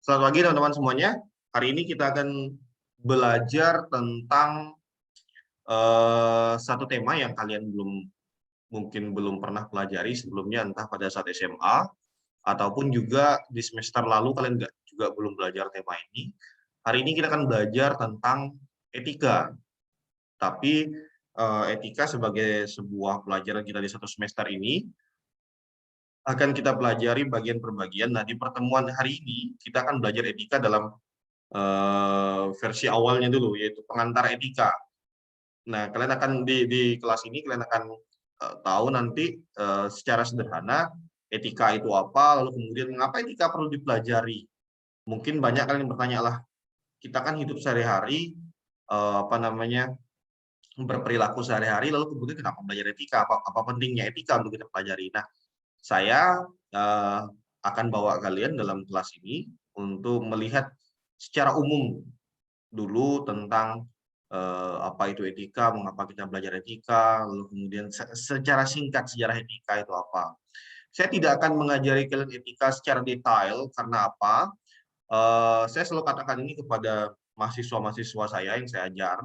Selamat pagi teman-teman semuanya. Hari ini kita akan belajar tentang satu tema yang kalian mungkin belum pernah pelajari sebelumnya, entah pada saat SMA ataupun juga di semester lalu kalian juga belum belajar tema ini. Hari ini kita akan belajar tentang etika. Tapi etika sebagai sebuah pelajaran kita di satu semester ini akan kita pelajari bagian per bagian. Nah, di pertemuan hari ini kita akan belajar etika dalam versi awalnya dulu, yaitu pengantar etika. Nah, kalian akan di kelas ini kalian akan tahu nanti secara sederhana etika itu apa, lalu kemudian mengapa etika perlu dipelajari. Mungkin banyak kalian yang bertanya lah, kita kan hidup sehari-hari berperilaku sehari-hari, lalu kemudian kenapa belajar etika? Apa pentingnya etika untuk kita pelajari? Nah, saya akan bawa kalian dalam kelas ini untuk melihat secara umum dulu tentang apa itu etika, mengapa kita belajar etika, lalu kemudian secara singkat sejarah etika itu apa. Saya tidak akan mengajari kalian etika secara detail, karena apa? Saya selalu katakan ini kepada mahasiswa-mahasiswa saya yang saya ajar.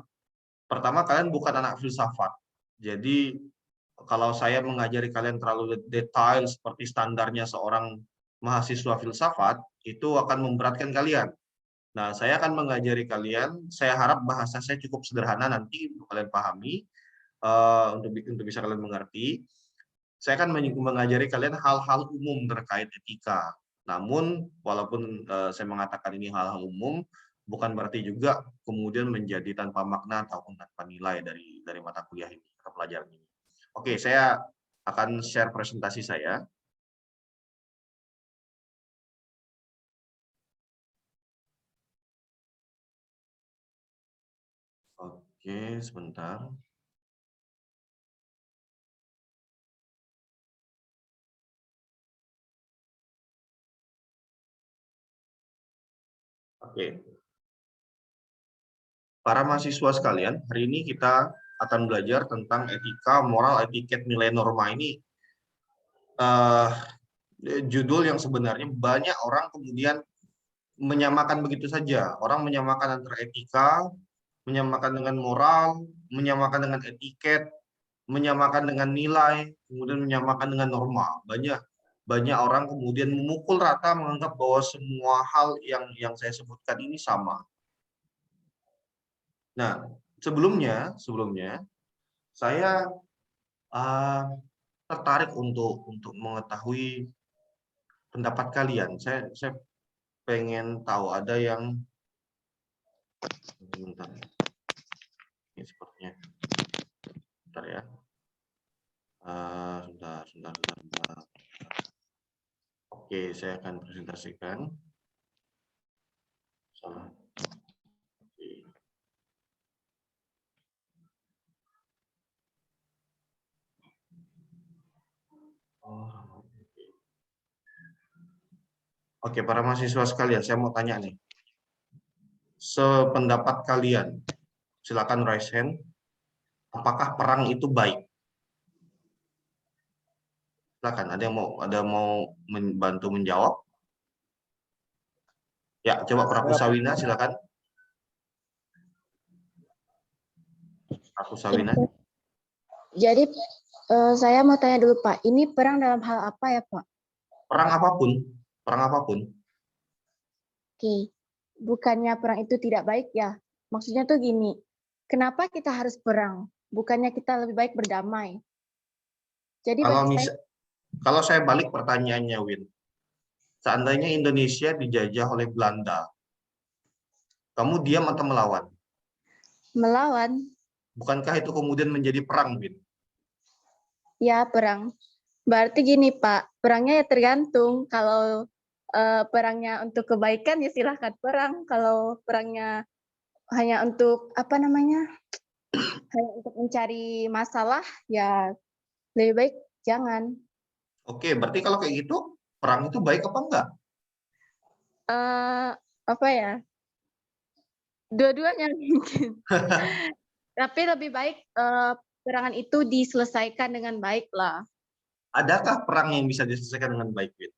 Pertama, kalian bukan anak filsafat. Jadi, kalau saya mengajari kalian terlalu detail seperti standarnya seorang mahasiswa filsafat, itu akan memberatkan kalian. Nah, saya akan mengajari kalian, saya harap bahasa saya cukup sederhana nanti untuk kalian pahami, untuk bisa kalian mengerti. Saya akan mengajari kalian hal-hal umum terkait etika. Namun, walaupun saya mengatakan ini hal-hal umum, bukan berarti juga kemudian menjadi tanpa makna ataupun tanpa nilai dari mata kuliah ini, atau pelajaran ini. Oke, saya akan share presentasi saya. Oke, sebentar. Oke. Para mahasiswa sekalian, hari ini kita akan belajar tentang etika, moral, etiket, nilai norma. Ini judul yang sebenarnya banyak orang kemudian menyamakan begitu saja. Orang menyamakan antara etika, menyamakan dengan moral, menyamakan dengan etiket, menyamakan dengan nilai, kemudian menyamakan dengan norma. Banyak orang kemudian memukul rata menganggap bahwa semua hal yang saya sebutkan ini sama. Nah, sebelumnya saya tertarik untuk mengetahui pendapat kalian. Saya pengen tahu, ada yang sebentar. Ini sepertinya. Bentar ya. Sebentar. Oke, saya akan presentasikan. Oke, para mahasiswa sekalian, saya mau tanya nih. Sependapat kalian, silakan raise hand. Apakah perang itu baik? Silakan, ada mau membantu menjawab? Ya, coba Prapusawina, silakan. Prapusawina. Jadi saya mau tanya dulu Pak, ini perang dalam hal apa ya Pak? Perang apapun. Oke, bukannya perang itu tidak baik ya? Maksudnya tuh gini, kenapa kita harus perang? Bukannya kita lebih baik berdamai? Jadi Kalau saya balik pertanyaannya, Win. Seandainya Indonesia dijajah oleh Belanda, kamu diam atau melawan? Melawan. Bukankah itu kemudian menjadi perang, Win? Ya, perang. Berarti gini Pak, perangnya ya tergantung. Kalau perangnya untuk kebaikan ya silahkan perang. Kalau perangnya hanya untuk hanya untuk mencari masalah, ya lebih baik jangan. Oke, berarti kalau kayak gitu, perang itu baik apa enggak? Apa ya? Dua-duanya mungkin. Tapi lebih baik perangan itu diselesaikan dengan baik lah. Adakah perang yang bisa diselesaikan dengan baik, Win?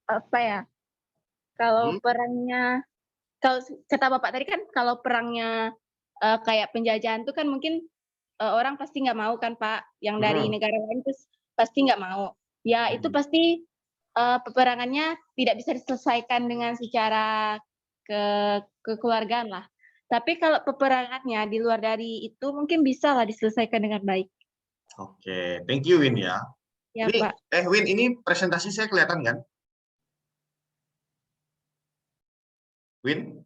apa ya, kalau Hmm? perangnya kalau kata Bapak tadi kan kalau perangnya, kayak penjajahan tuh kan mungkin, orang pasti nggak mau kan, Pak, yang dari Hmm. negara lain terus pasti nggak mau. Ya itu Hmm. pasti, peperangannya tidak bisa diselesaikan dengan secara ke kekeluargaan lah. Tapi kalau peperangannya di luar dari itu mungkin bisalah diselesaikan dengan baik. Oke, thank you Win ya. Ya, Ini, Pak. Win, ini presentasi saya kelihatan kan? Win,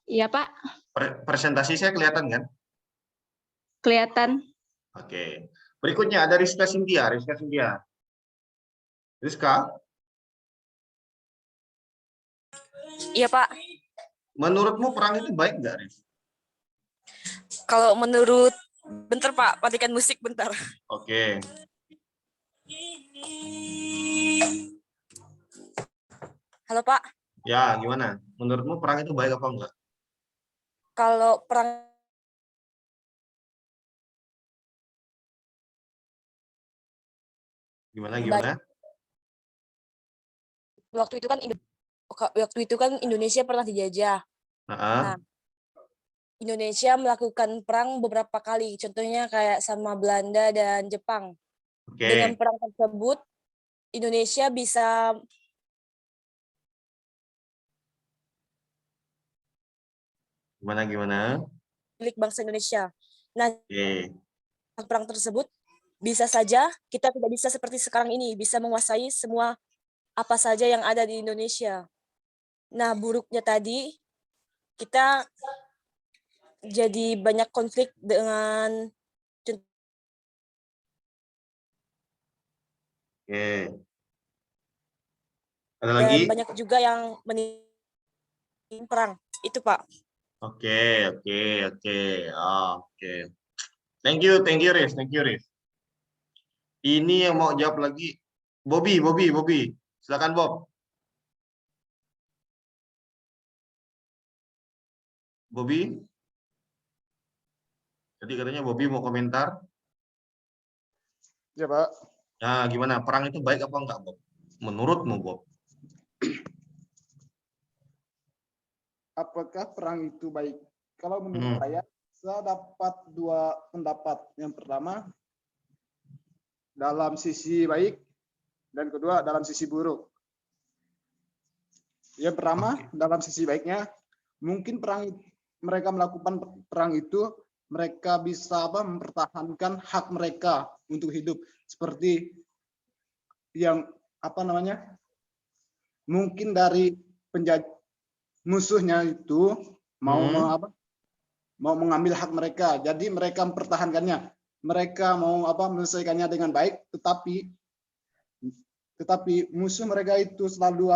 Iya, Pak, presentasi saya kelihatan kan? kelihatan. Oke. Berikutnya ada Rizka Cynthia. Rizka Cynthia. Rizka, Iya Pak, menurutmu perang itu baik nggak, Riz? kalau menurut, bentar Pak, matikan musik bentar. Oke. Halo Pak, Ya, gimana? Menurutmu perang itu baik apa enggak? kalau perang Gimana, baik, gimana? waktu itu kan Indonesia pernah dijajah. Nah, Nah, Indonesia melakukan perang beberapa kali, contohnya kayak sama Belanda dan Jepang. Dengan oke. perang tersebut, Indonesia bisa Gimana, gimana? milik bangsa Indonesia. Nah, Oke. perang tersebut bisa saja kita tidak bisa seperti sekarang ini, bisa menguasai semua apa saja yang ada di Indonesia. Nah, buruknya tadi kita jadi banyak konflik dengan Oke. Ada dan lagi? banyak juga yang meninggal perang. Itu Pak. Oke, oke, oke. Ah, oke. Thank you, Riz. Thank you, Riz. Ini yang mau jawab lagi. Bobby. Silakan, Bob. Bobby. Tadi katanya Bobby mau komentar. Ya, Pak. Nah, gimana? Perang itu baik apa enggak, Bob? Menurutmu, Bob? Apakah perang itu baik? Kalau menurut saya dapat dua pendapat. Yang pertama, dalam sisi baik, dan kedua, dalam sisi buruk. Yang pertama, dalam sisi baiknya, mungkin mereka melakukan perang itu, mereka bisa mempertahankan hak mereka untuk hidup. Seperti yang mungkin dari musuhnya itu mau mengambil hak mereka, jadi mereka mempertahankannya, mereka mau menyelesaikannya dengan baik, tetapi musuh mereka itu selalu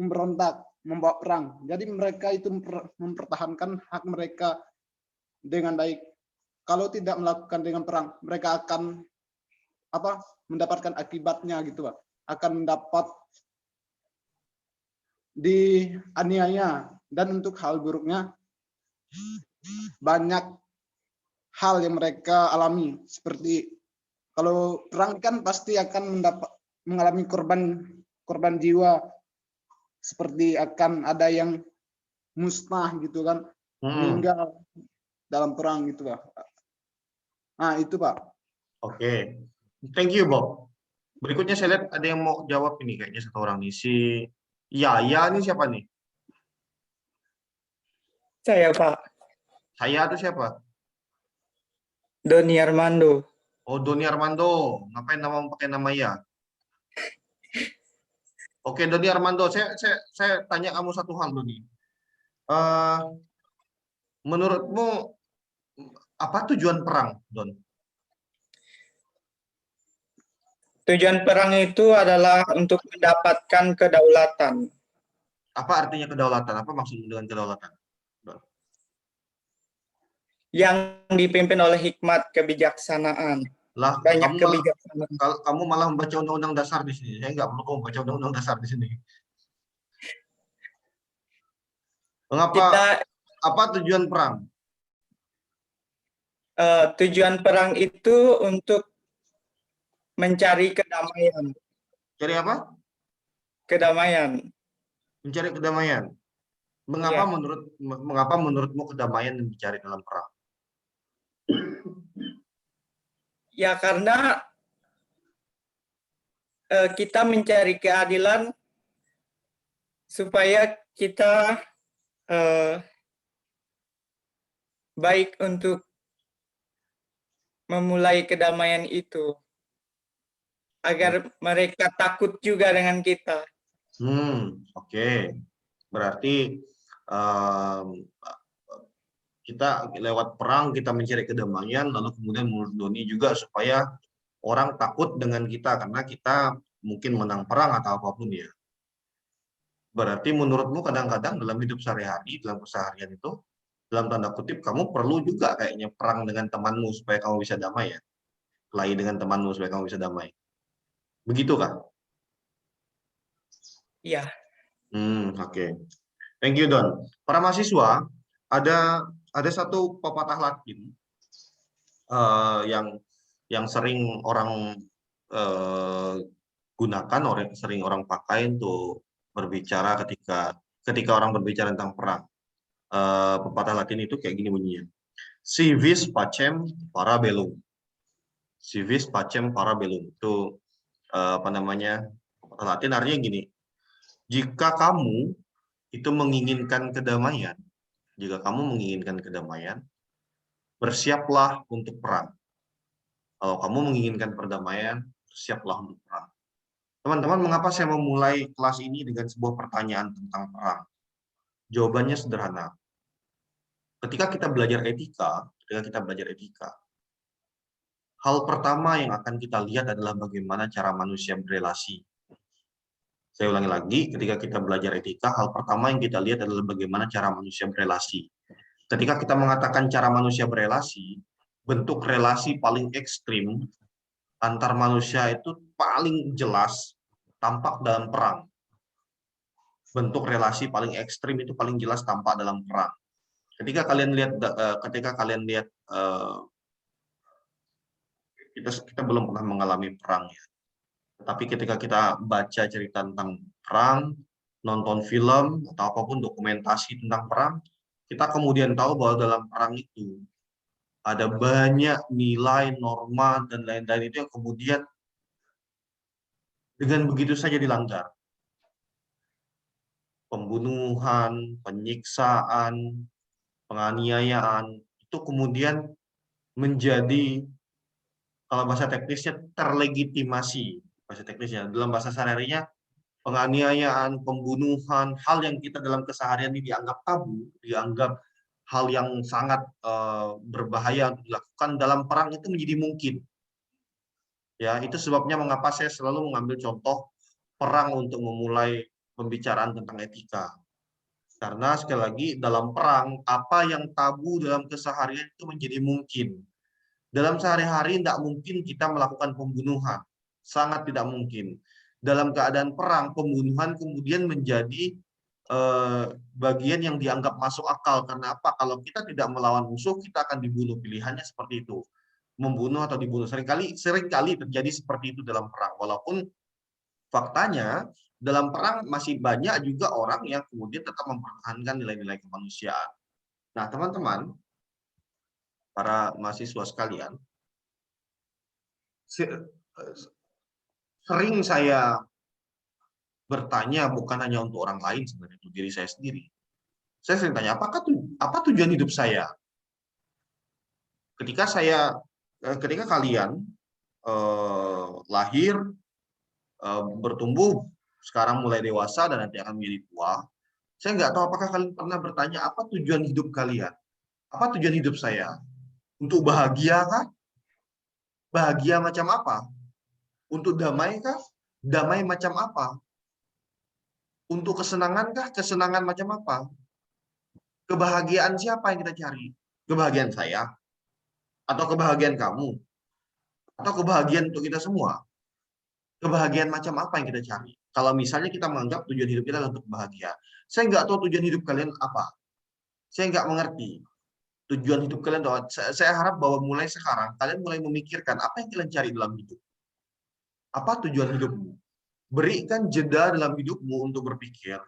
memberontak, membawa perang, jadi mereka itu mempertahankan hak mereka dengan baik. Kalau tidak melakukan dengan perang, mereka akan mendapatkan akibatnya gitu, Pak. Akan mendapat dianiaya. Dan untuk hal buruknya, banyak hal yang mereka alami, seperti kalau perang kan pasti akan mengalami korban jiwa, seperti akan ada yang musnah gitu kan, meninggal dalam perang gitu, Pak. Nah, itu, Pak. Oke. Thank you, Bob. Berikutnya saya lihat ada yang mau jawab ini kayaknya satu orang nih. Si Yaya ini siapa nih? Saya Pak, Saya itu siapa? Doni Armando. Oh, Doni Armando. Ngapain pakai nama ya? Oke, Doni Armando. Saya tanya kamu satu hal, Doni. Menurutmu apa tujuan perang, Don? Tujuan perang itu adalah untuk mendapatkan kedaulatan. Apa artinya kedaulatan? Apa maksudnya dengan kedaulatan, Don? Yang dipimpin oleh hikmat kebijaksanaan. Lah, Banyak kebijaksanaan. kamu malah membaca undang-undang dasar di sini. Saya nggak perlu kamu baca undang-undang dasar di sini. Mengapa? Apa tujuan perang? Tujuan perang itu untuk mencari kedamaian. Cari apa? kedamaian. Mencari kedamaian. Iya. Mengapa menurutmu kedamaian yang dicari dalam perang? Ya karena kita mencari keadilan supaya kita baik untuk memulai kedamaian itu. Agar mereka takut juga dengan kita. Oke. Berarti kita lewat perang kita mencari kedamaian, lalu kemudian menurut Doni juga supaya orang takut dengan kita karena kita mungkin menang perang atau apapun ya. Berarti menurutmu kadang-kadang dalam hidup sehari-hari, dalam keseharian itu, dalam tanda kutip kamu perlu juga kayaknya perang dengan temanmu supaya kamu bisa damai ya. Kelahi dengan temanmu supaya kamu bisa damai. Begitu kah? Iya. Oke. Thank you Don. Para mahasiswa, ada satu pepatah Latin yang sering orang gunakan, sering orang pakai untuk berbicara ketika orang berbicara tentang perang. Pepatah Latin itu kayak gini bunyinya. Si vis pacem para bellum. Si vis pacem para bellum. Itu pepatah Latin artinya gini. Jika kamu itu menginginkan kedamaian, bersiaplah untuk perang. Kalau kamu menginginkan perdamaian, bersiaplah untuk perang. Teman-teman, mengapa saya memulai kelas ini dengan sebuah pertanyaan tentang perang? Jawabannya sederhana. Ketika kita belajar etika, hal pertama yang akan kita lihat adalah bagaimana cara manusia berelasi. Saya ulangi lagi, ketika kita belajar etika, hal pertama yang kita lihat adalah bagaimana cara manusia berelasi. Ketika kita mengatakan cara manusia berelasi, bentuk relasi paling ekstrim antar manusia itu paling jelas tampak dalam perang. Bentuk relasi paling ekstrim itu paling jelas tampak dalam perang. Ketika kalian lihat, kita belum pernah mengalami perang ya. Tapi ketika kita baca cerita tentang perang, nonton film atau apapun dokumentasi tentang perang, kita kemudian tahu bahwa dalam perang itu ada banyak nilai, norma, dan lain-lain itu yang kemudian dengan begitu saja dilanggar. Pembunuhan, penyiksaan, penganiayaan, itu kemudian menjadi, kalau bahasa teknisnya, terlegitimasi. Bahasa teknisnya, dalam bahasa sehari-harinya, penganiayaan, pembunuhan, hal yang kita dalam keseharian ini dianggap tabu, dianggap hal yang sangat berbahaya untuk dilakukan, dalam perang itu menjadi mungkin. Ya, itu sebabnya mengapa saya selalu mengambil contoh perang untuk memulai pembicaraan tentang etika. Karena sekali lagi dalam perang, apa yang tabu dalam keseharian itu menjadi mungkin. Dalam sehari-hari tidak mungkin kita melakukan pembunuhan. Sangat tidak mungkin. Dalam keadaan perang, pembunuhan kemudian menjadi bagian yang dianggap masuk akal. Karena apa? Kalau kita tidak melawan musuh, kita akan dibunuh. Pilihannya seperti itu. Membunuh atau dibunuh. Seringkali terjadi seperti itu dalam perang. Walaupun faktanya, dalam perang masih banyak juga orang yang kemudian tetap mempertahankan nilai-nilai kemanusiaan. Nah, teman-teman, para mahasiswa sekalian, sering saya bertanya bukan hanya untuk orang lain, sebenarnya untuk diri saya sendiri. Saya sering tanya, apa tujuan hidup saya? Ketika kalian lahir, bertumbuh, sekarang mulai dewasa dan nanti akan menjadi tua, saya nggak tahu apakah kalian pernah bertanya apa tujuan hidup kalian? Apa tujuan hidup saya? Untuk bahagia kah? Bahagia macam apa? Untuk damai kah? Damai macam apa? Untuk kesenangan kah? Kesenangan macam apa? Kebahagiaan siapa yang kita cari? Kebahagiaan saya? Atau kebahagiaan kamu? Atau kebahagiaan untuk kita semua? Kebahagiaan macam apa yang kita cari? Kalau misalnya kita menganggap tujuan hidup kita untuk bahagia, saya nggak tahu tujuan hidup kalian apa. Saya nggak mengerti tujuan hidup kalian. Saya harap bahwa mulai sekarang kalian mulai memikirkan apa yang kalian cari dalam hidup. Apa tujuan hidupmu? berikan jeda dalam hidupmu untuk berpikir,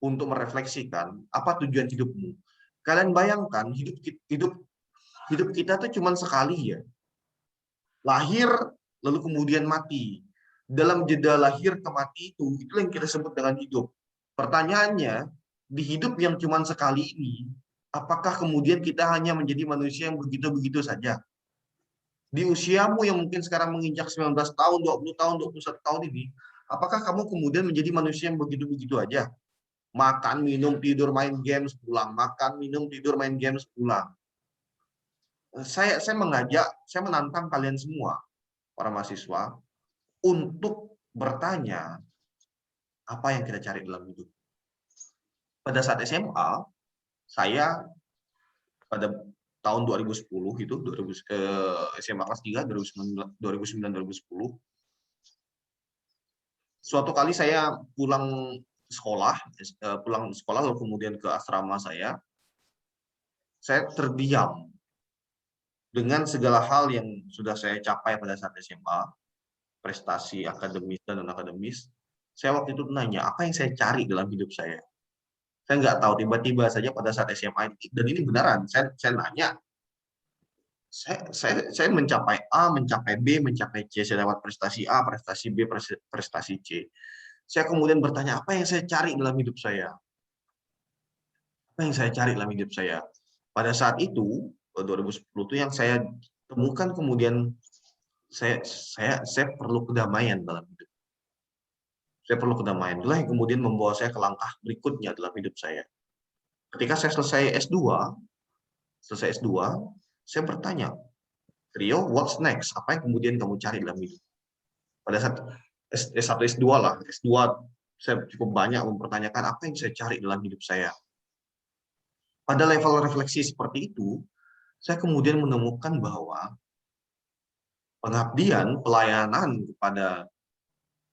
untuk merefleksikan apa tujuan hidupmu. Kalian bayangkan hidup kita tuh cuma sekali ya. Lahir lalu kemudian mati. Dalam jeda lahir ke mati itu yang kita sebut dengan hidup. Pertanyaannya, di hidup yang cuma sekali ini, apakah kemudian kita hanya menjadi manusia yang begitu-begitu saja? Di usiamu yang mungkin sekarang menginjak 19 tahun, 20 tahun, 21 tahun ini, apakah kamu kemudian menjadi manusia yang begitu-begitu aja? Makan, minum, tidur, main games, pulang. Makan, minum, tidur, main games, pulang. Saya menantang kalian semua, para mahasiswa, untuk bertanya, apa yang kita cari dalam hidup? Pada saat SMA, saya pada tahun 2010 itu SMA kelas 3 2009-2010, suatu kali saya pulang sekolah lalu kemudian ke asrama saya terdiam dengan segala hal yang sudah saya capai pada saat SMA, prestasi akademis dan non akademis. Saya waktu itu nanya, apa yang saya cari dalam hidup saya? Saya nggak tahu, tiba-tiba saja pada saat SMA, dan ini beneran, saya nanya, saya mencapai A, mencapai B, mencapai C, saya dapat prestasi A, prestasi B, prestasi C. Saya kemudian bertanya, apa yang saya cari dalam hidup saya? Apa yang saya cari dalam hidup saya? Pada saat itu, 2010 itu yang saya temukan kemudian, saya perlu kedamaian dalam hidup. Saya perlu kedamaian. Itulah yang kemudian membawa saya ke langkah berikutnya dalam hidup saya. Ketika saya selesai S2, saya bertanya, Rio, what's next? Apa yang kemudian kamu cari dalam hidup? Pada saat S1, S2 lah, S2 saya cukup banyak mempertanyakan apa yang saya cari dalam hidup saya. Pada level refleksi seperti itu, saya kemudian menemukan bahwa pengabdian, pelayanan kepada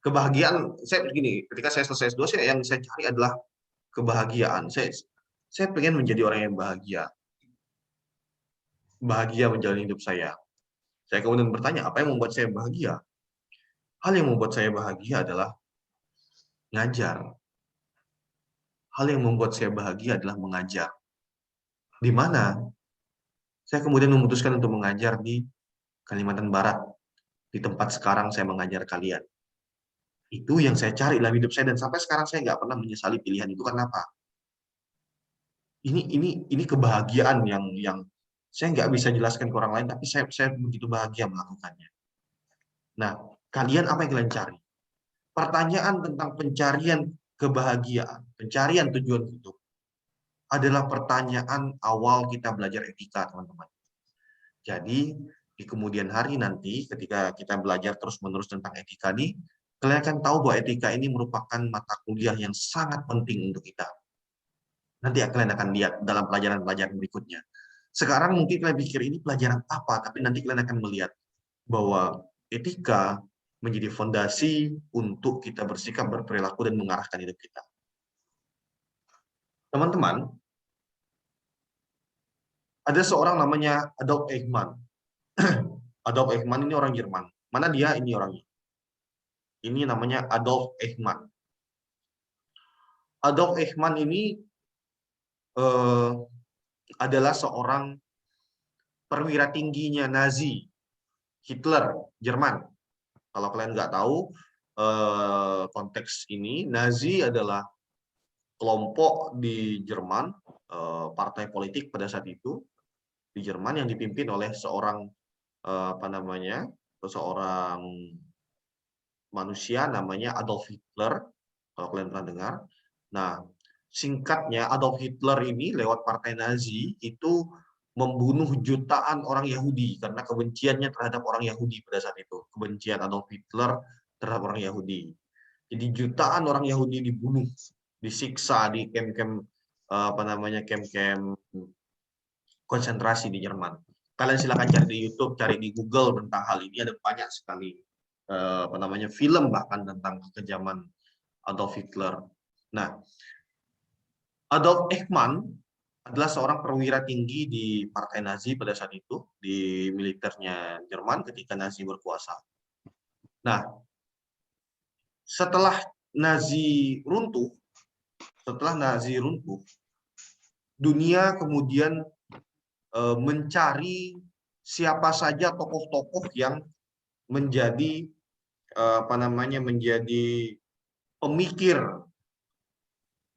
kebahagiaan, saya begini, ketika saya selesai S2, yang saya cari adalah kebahagiaan. Saya pengen menjadi orang yang bahagia menjalani hidup saya. Saya kemudian bertanya, apa yang membuat saya bahagia? Hal yang membuat saya bahagia adalah ngajar. Hal yang membuat saya bahagia adalah mengajar. Di mana saya kemudian memutuskan untuk mengajar di Kalimantan Barat, di tempat sekarang saya mengajar kalian. Itu yang saya cari dalam hidup saya, dan sampai sekarang saya nggak pernah menyesali pilihan itu. Kenapa? Ini kebahagiaan yang saya nggak bisa jelaskan ke orang lain, tapi saya begitu bahagia melakukannya. Nah, kalian apa yang kalian cari? Pertanyaan tentang pencarian kebahagiaan, pencarian tujuan hidup, adalah pertanyaan awal kita belajar etika, teman-teman. Jadi, di kemudian hari nanti, ketika kita belajar terus-menerus tentang etika ini, kalian akan tahu bahwa etika ini merupakan mata kuliah yang sangat penting untuk kita. Nanti kalian akan lihat dalam pelajaran-pelajaran berikutnya. Sekarang mungkin kalian pikir ini pelajaran apa, tapi nanti kalian akan melihat bahwa etika menjadi fondasi untuk kita bersikap, berperilaku, dan mengarahkan hidup kita. Teman-teman, ada seorang namanya Adolf Eichmann. Adolf Eichmann ini orang Jerman. Mana dia? Ini orangnya. Ini namanya Adolf Eichmann. Adolf Eichmann ini adalah seorang perwira tingginya Nazi, Hitler, Jerman. Kalau kalian nggak tahu konteks ini, Nazi adalah kelompok di Jerman, partai politik pada saat itu di Jerman yang dipimpin oleh seorang seorang manusia namanya Adolf Hitler, kalau kalian pernah dengar. Nah, singkatnya Adolf Hitler ini lewat partai Nazi itu membunuh jutaan orang Yahudi karena kebenciannya terhadap orang Yahudi pada saat itu. Kebencian Adolf Hitler terhadap orang Yahudi. Jadi jutaan orang Yahudi dibunuh, disiksa di kem-kem kem-kem konsentrasi di Jerman. Kalian silakan cari di YouTube, cari di Google tentang hal ini, ada banyak sekali film bahkan tentang kekejaman Adolf Hitler. Nah, Adolf Eichmann adalah seorang perwira tinggi di partai Nazi pada saat itu, di militernya Jerman ketika Nazi berkuasa. Nah, setelah Nazi runtuh, dunia kemudian mencari siapa saja tokoh-tokoh yang menjadi menjadi pemikir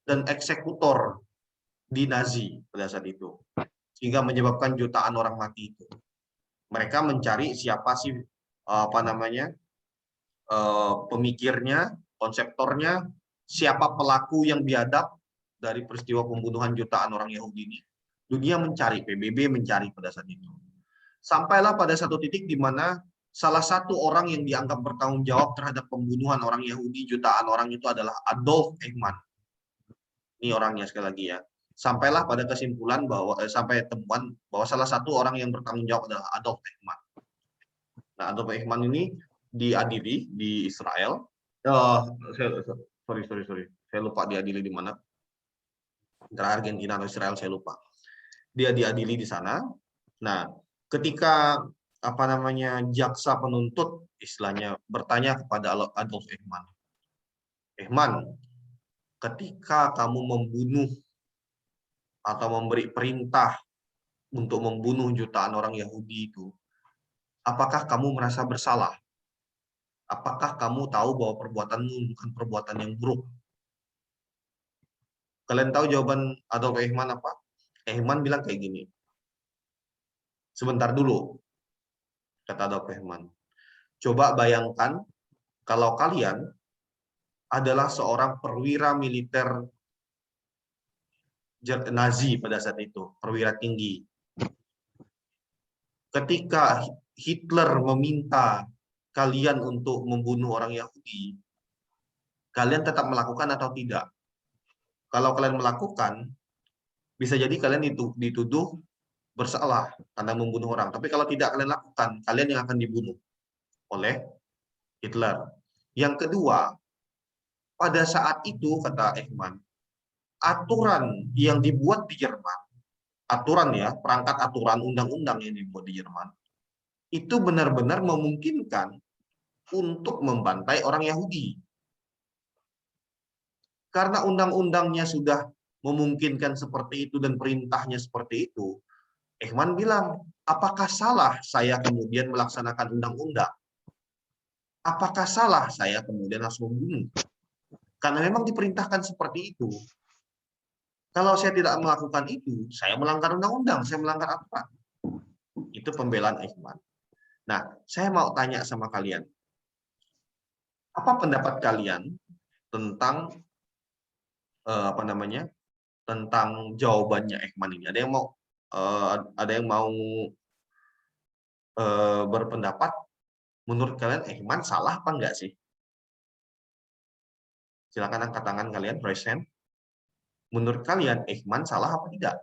dan eksekutor di Nazi pada saat itu, sehingga menyebabkan jutaan orang mati itu. Mereka mencari siapa sih pemikirnya, konseptornya, siapa pelaku yang biadab dari peristiwa pembunuhan jutaan orang Yahudi ini. Dunia mencari, PBB mencari pada saat itu. Sampailah pada satu titik di mana salah satu orang yang dianggap bertanggung jawab terhadap pembunuhan orang Yahudi jutaan orang itu adalah Adolf Eichmann. Ini orangnya sekali lagi ya. Sampailah pada kesimpulan bahwa sampai temuan bahwa salah satu orang yang bertanggung jawab adalah Adolf Eichmann. Nah, Adolf Eichmann ini diadili di Israel. Sorry. Saya lupa diadili di mana. Antara Argentina atau Israel, saya lupa. Dia diadili di sana. Nah, ketika jaksa penuntut istilahnya bertanya kepada Adolf Eichmann, ketika kamu membunuh atau memberi perintah untuk membunuh jutaan orang Yahudi itu, apakah kamu merasa bersalah? Apakah kamu tahu bahwa perbuatanmu bukan perbuatan yang buruk? Kalian tahu jawaban Adolf Eichmann apa? Eichmann bilang kayak gini. Sebentar dulu, kata Adolf Eichmann. Coba bayangkan kalau kalian adalah seorang perwira militer Nazi pada saat itu, perwira tinggi. Ketika Hitler meminta kalian untuk membunuh orang Yahudi, kalian tetap melakukan atau tidak? Kalau kalian melakukan, bisa jadi kalian dituduh bersalah karena membunuh orang. Tapi kalau tidak kalian lakukan, kalian yang akan dibunuh oleh Hitler. Yang kedua, pada saat itu, kata Eichmann, aturan yang dibuat di Jerman, perangkat aturan undang-undang yang dibuat di Jerman, itu benar-benar memungkinkan untuk membantai orang Yahudi. Karena undang-undangnya sudah memungkinkan seperti itu dan perintahnya seperti itu, Eichmann bilang, apakah salah saya kemudian melaksanakan undang-undang? Apakah salah saya kemudian harus membunuh? Karena memang diperintahkan seperti itu. Kalau saya tidak melakukan itu, saya melanggar undang-undang, saya melanggar aturan. Itu pembelaan Eichmann. Nah, saya mau tanya sama kalian. Apa pendapat kalian tentang tentang jawabannya Eichmann ini? Ada yang mau berpendapat? Menurut kalian Eichmann salah apa enggak sih? Silakan angkat tangan kalian, raise hand. Menurut kalian Eichmann salah apa tidak?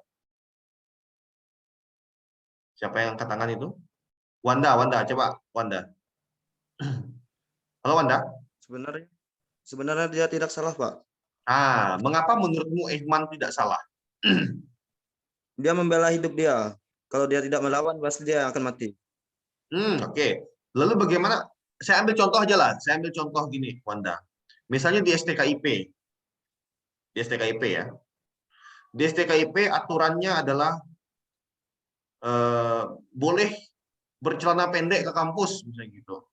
Siapa yang angkat tangan itu? Wanda, coba Wanda. Halo Wanda. Sebenarnya dia tidak salah, Pak. Mengapa menurutmu Eichmann tidak salah? Dia membela hidup dia. Kalau dia tidak melawan, pasti dia akan mati. Oke. Lalu bagaimana? Saya ambil contoh aja lah. Saya ambil contoh gini, Wanda. Misalnya di STKIP. Di STKIP ya. Di STKIP aturannya adalah boleh bercelana pendek ke kampus, misalnya gitu.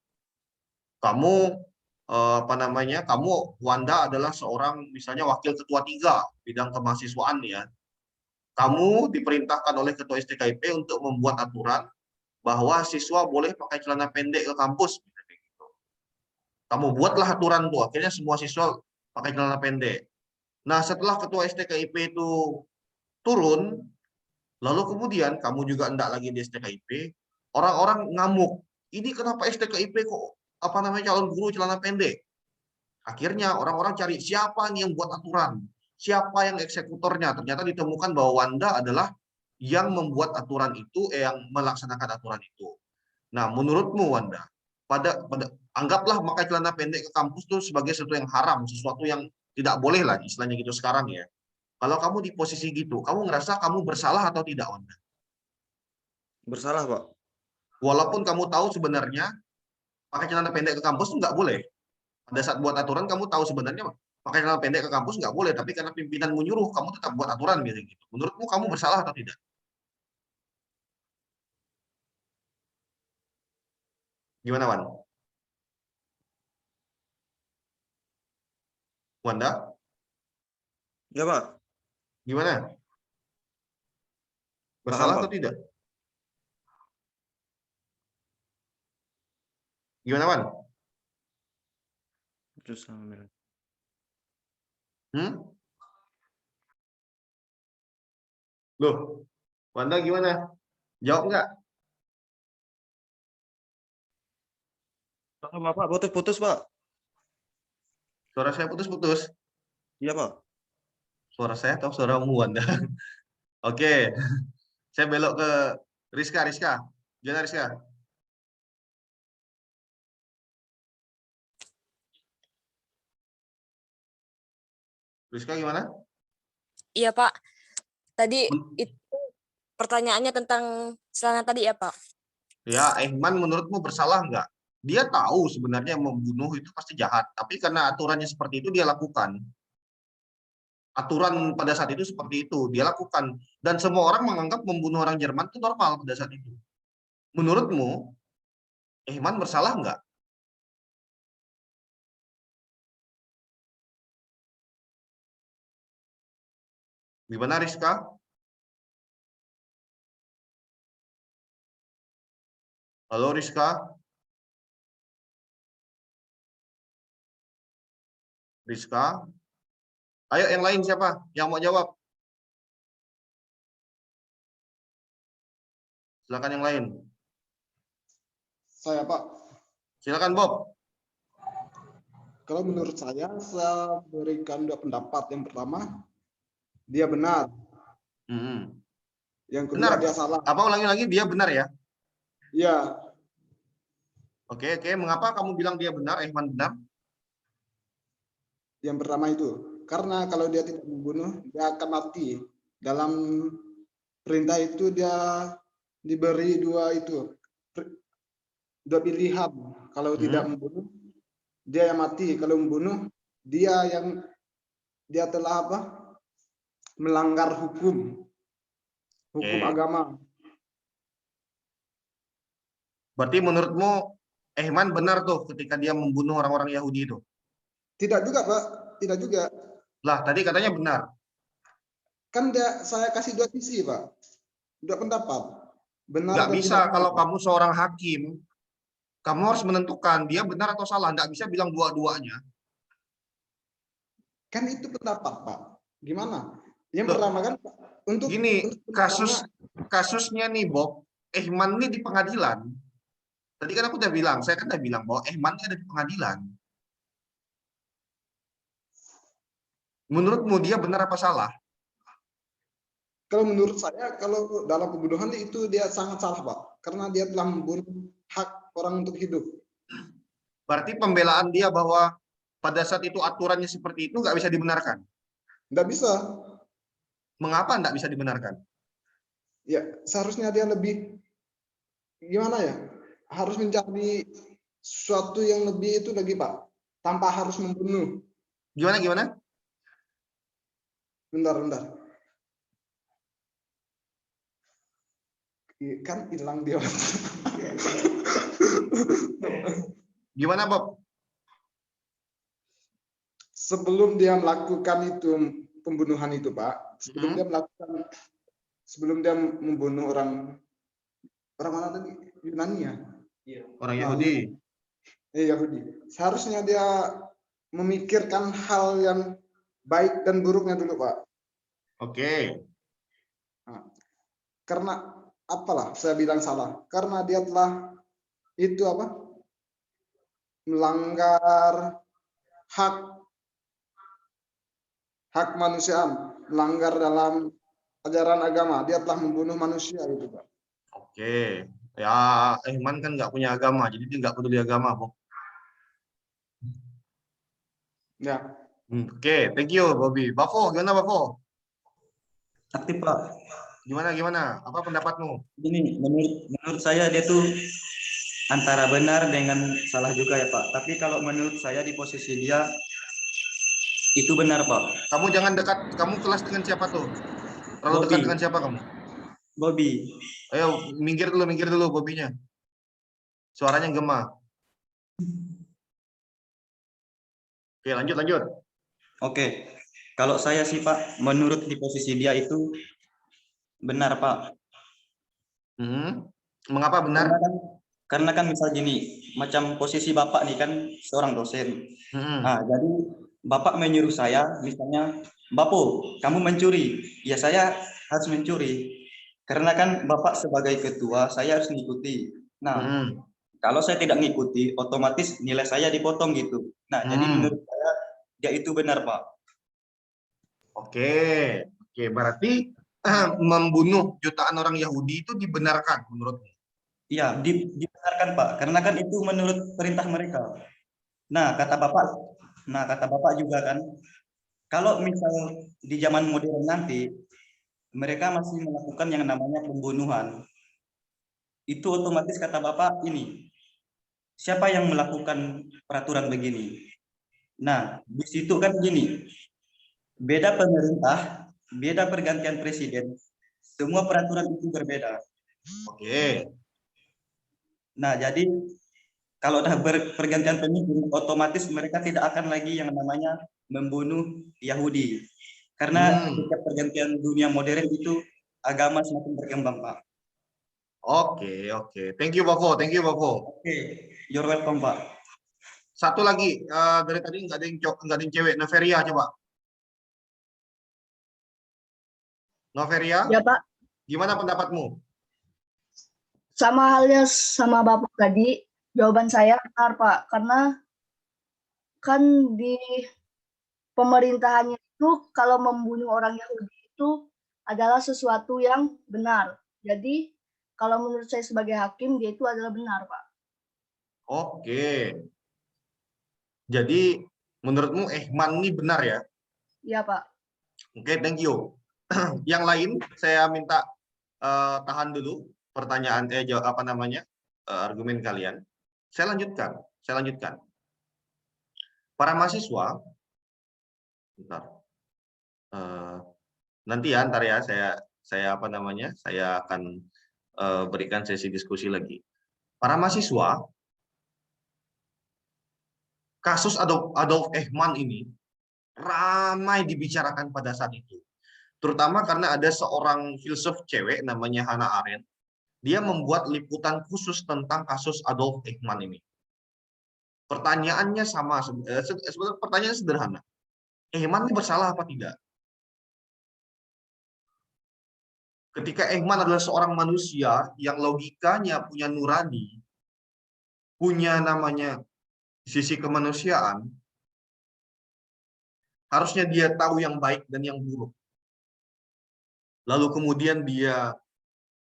Kamu kamu Wanda adalah seorang misalnya wakil ketua 3 bidang kemahasiswaan ya. Kamu diperintahkan oleh ketua STKIP untuk membuat aturan bahwa siswa boleh pakai celana pendek ke kampus, misalnya gitu. Kamu buatlah aturan tuh, akhirnya semua siswa pakai celana pendek. Nah, setelah ketua STKIP itu turun, lalu kemudian kamu juga enggak lagi di STKIP, orang-orang ngamuk. Ini kenapa STKIP kok calon guru celana pendek? Akhirnya orang-orang cari siapa nih yang buat aturan, siapa yang eksekutornya. Ternyata ditemukan bahwa Wanda adalah yang membuat aturan itu, yang melaksanakan aturan itu. Nah, menurutmu Wanda, anggaplah pakai celana pendek ke kampus itu sebagai sesuatu yang haram, sesuatu yang tidak boleh lah istilahnya gitu sekarang ya. Kalau kamu di posisi gitu, kamu ngerasa kamu bersalah atau tidak, Wanda? Bersalah, Pak. Walaupun kamu tahu sebenarnya pakai celana pendek ke kampus itu nggak boleh. Pada saat buat aturan kamu tahu sebenarnya pakai celana pendek ke kampus nggak boleh, tapi karena pimpinanmu nyuruh kamu tetap buat aturan gitu. Menurutmu kamu bersalah atau tidak? Gimana, Wan? Wanda, Ya, Pak. gimana? Paham, Bersalah Pak. atau tidak? Gimana, Wan? Terus sama. Hmm? Loh, Wanda gimana? Jawab nggak? Sama, Pak. Putus-putus, Pak. Suara saya putus-putus. Iya, Pak. Suara saya atau suaramu, Wanda? Oke, saya belok ke Rizka. Rizka, gimana Rizka? Rizka gimana? Iya, Pak. Tadi Men- itu pertanyaannya tentang celana tadi ya, Pak. Ya, Ehman menurutmu bersalah nggak? Dia tahu sebenarnya membunuh itu pasti jahat, tapi karena aturannya seperti itu dia lakukan. Aturan pada saat itu seperti itu, dia lakukan. Dan semua orang menganggap membunuh orang Jerman itu normal pada saat itu. Menurutmu, Ehman bersalah nggak? Gimana Rizka? Halo Rizka? Rizka? Ayo yang lain siapa yang mau jawab? Silakan yang lain. Saya Pak, Silakan Bob. kalau menurut saya berikan dua pendapat. Yang pertama, dia benar. Hmm. Yang kedua, Benar. dia salah. Apa ulangi lagi? Dia benar ya? Iya, Oke. Mengapa kamu bilang dia benar, Ehman benar? yang pertama itu. Karena kalau dia tidak membunuh, dia akan mati. Dalam perintah itu dia diberi dua pilihan. Kalau tidak membunuh, dia yang mati. Kalau membunuh, dia telah apa? Melanggar hukum agama. Berarti menurutmu Ehman benar tuh ketika dia membunuh orang-orang Yahudi itu? Tidak juga, Pak. Tidak juga. Lah, tadi katanya benar. Kan saya kasih dua sisi, Pak. Dua pendapat. Benar Nggak dan bisa tidak kalau benar. kamu seorang hakim, kamu harus menentukan dia benar atau salah. Nggak bisa bilang dua-duanya. Kan itu pendapat, Pak. Gimana? Yang Loh, pertama kan untuk gini, pertama, kasusnya nih Bob, Ehman ini di pengadilan. Tadi kan aku udah bilang, saya kan udah bilang bahwa Ehman ini ada di pengadilan. Menurutmu dia benar apa salah? kalau menurut saya kalau dalam pembunuhan itu dia sangat salah, Pak. Karena dia telah membunuh hak orang untuk hidup. Berarti pembelaan dia bahwa pada saat itu aturannya seperti itu nggak bisa dibenarkan. Nggak bisa. Mengapa nggak bisa dibenarkan? Ya, seharusnya dia lebih gimana ya? Harus mencari sesuatu yang lebih itu lagi, Pak. Tanpa harus membunuh. Gimana? Bentar. Kan hilang dia. Gimana Bob? Sebelum dia melakukan itu pembunuhan itu, Pak. Sebelum dia membunuh orang mana tadi? Yunani ya? Orang Yahudi. Yahudi. Seharusnya dia memikirkan hal yang baik dan buruknya dulu, Pak. Oke. Nah, karena apalah saya bilang salah? Karena dia telah itu apa? Melanggar hak manusia, melanggar dalam ajaran agama. Dia telah membunuh manusia itu, Pak. Oke. Ya, Ehman kan nggak punya agama, jadi dia nggak peduli agama, Bob. Ya. Oke, thank you, Bobby. Bafo, gimana Bafo? Aktif, Pak. Gimana? Apa pendapatmu? Gini, menurut saya dia tuh antara benar dengan salah juga ya Pak. Tapi kalau menurut saya di posisi dia itu benar Pak. Kamu jangan dekat, kamu kelas dengan siapa tuh? Terlalu dekat Bobby. dengan siapa kamu? Bobby. Ayo minggir dulu Bobinya. Suaranya gema. Oke, lanjut. Oke. Kalau saya sih Pak, menurut di posisi dia itu benar Pak. Mengapa benar? Karena kan misal gini, macam posisi Bapak nih kan seorang dosen. Nah, jadi Bapak menyuruh saya, misalnya, Bapo, kamu mencuri. Ya saya harus mencuri. Karena kan Bapak sebagai ketua, saya harus mengikuti. Nah, kalau saya tidak mengikuti, otomatis nilai saya dipotong gitu. Nah, jadi menurut saya, dia itu benar, Pak. Oke, berarti membunuh jutaan orang Yahudi itu dibenarkan menurutmu? Iya, dibenarkan, Pak. Karena kan itu menurut perintah mereka. Nah, kata Bapak juga kan, kalau misal di zaman modern nanti, mereka masih melakukan yang namanya pembunuhan. Itu otomatis kata Bapak ini, siapa yang melakukan peraturan begini? Nah, di situ kan gini, beda pemerintah, beda pergantian presiden, semua peraturan itu berbeda. Oke. Nah, jadi kalau udah pergantian pemimpin, otomatis mereka tidak akan lagi yang namanya membunuh Yahudi. Karena setiap pergantian dunia modern itu agama semakin berkembang, Pak. Oke. Thank you, Bavo. Oke, you're welcome, Pak. Satu lagi, dari tadi nggak ada yang cewek. Noveria, coba. Noveria? Ya, Pak. Gimana pendapatmu? Sama halnya sama Bapak tadi, jawaban saya benar, Pak. Karena kan di pemerintahannya itu kalau membunuh orang Yahudi itu adalah sesuatu yang benar. Jadi kalau menurut saya sebagai hakim, dia itu adalah benar, Pak. Oke. Jadi menurutmu Ehman ini benar ya? Iya, Pak. Oke, thank you. Yang lain saya minta tahan dulu pertanyaan argumen kalian. Saya lanjutkan. Para mahasiswa, bentar. Nanti ya, ntar ya saya akan berikan sesi diskusi lagi. Para mahasiswa, kasus Adolf Eichmann ini ramai dibicarakan pada saat itu. Terutama karena ada seorang filsuf cewek namanya Hannah Arendt. Dia membuat liputan khusus tentang kasus Adolf Eichmann ini. Pertanyaannya sama, sebenarnya pertanyaannya sederhana. Eichmann ini bersalah apa tidak? Ketika Eichmann adalah seorang manusia yang logikanya punya nurani, punya namanya sisi kemanusiaan, harusnya dia tahu yang baik dan yang buruk. Lalu kemudian dia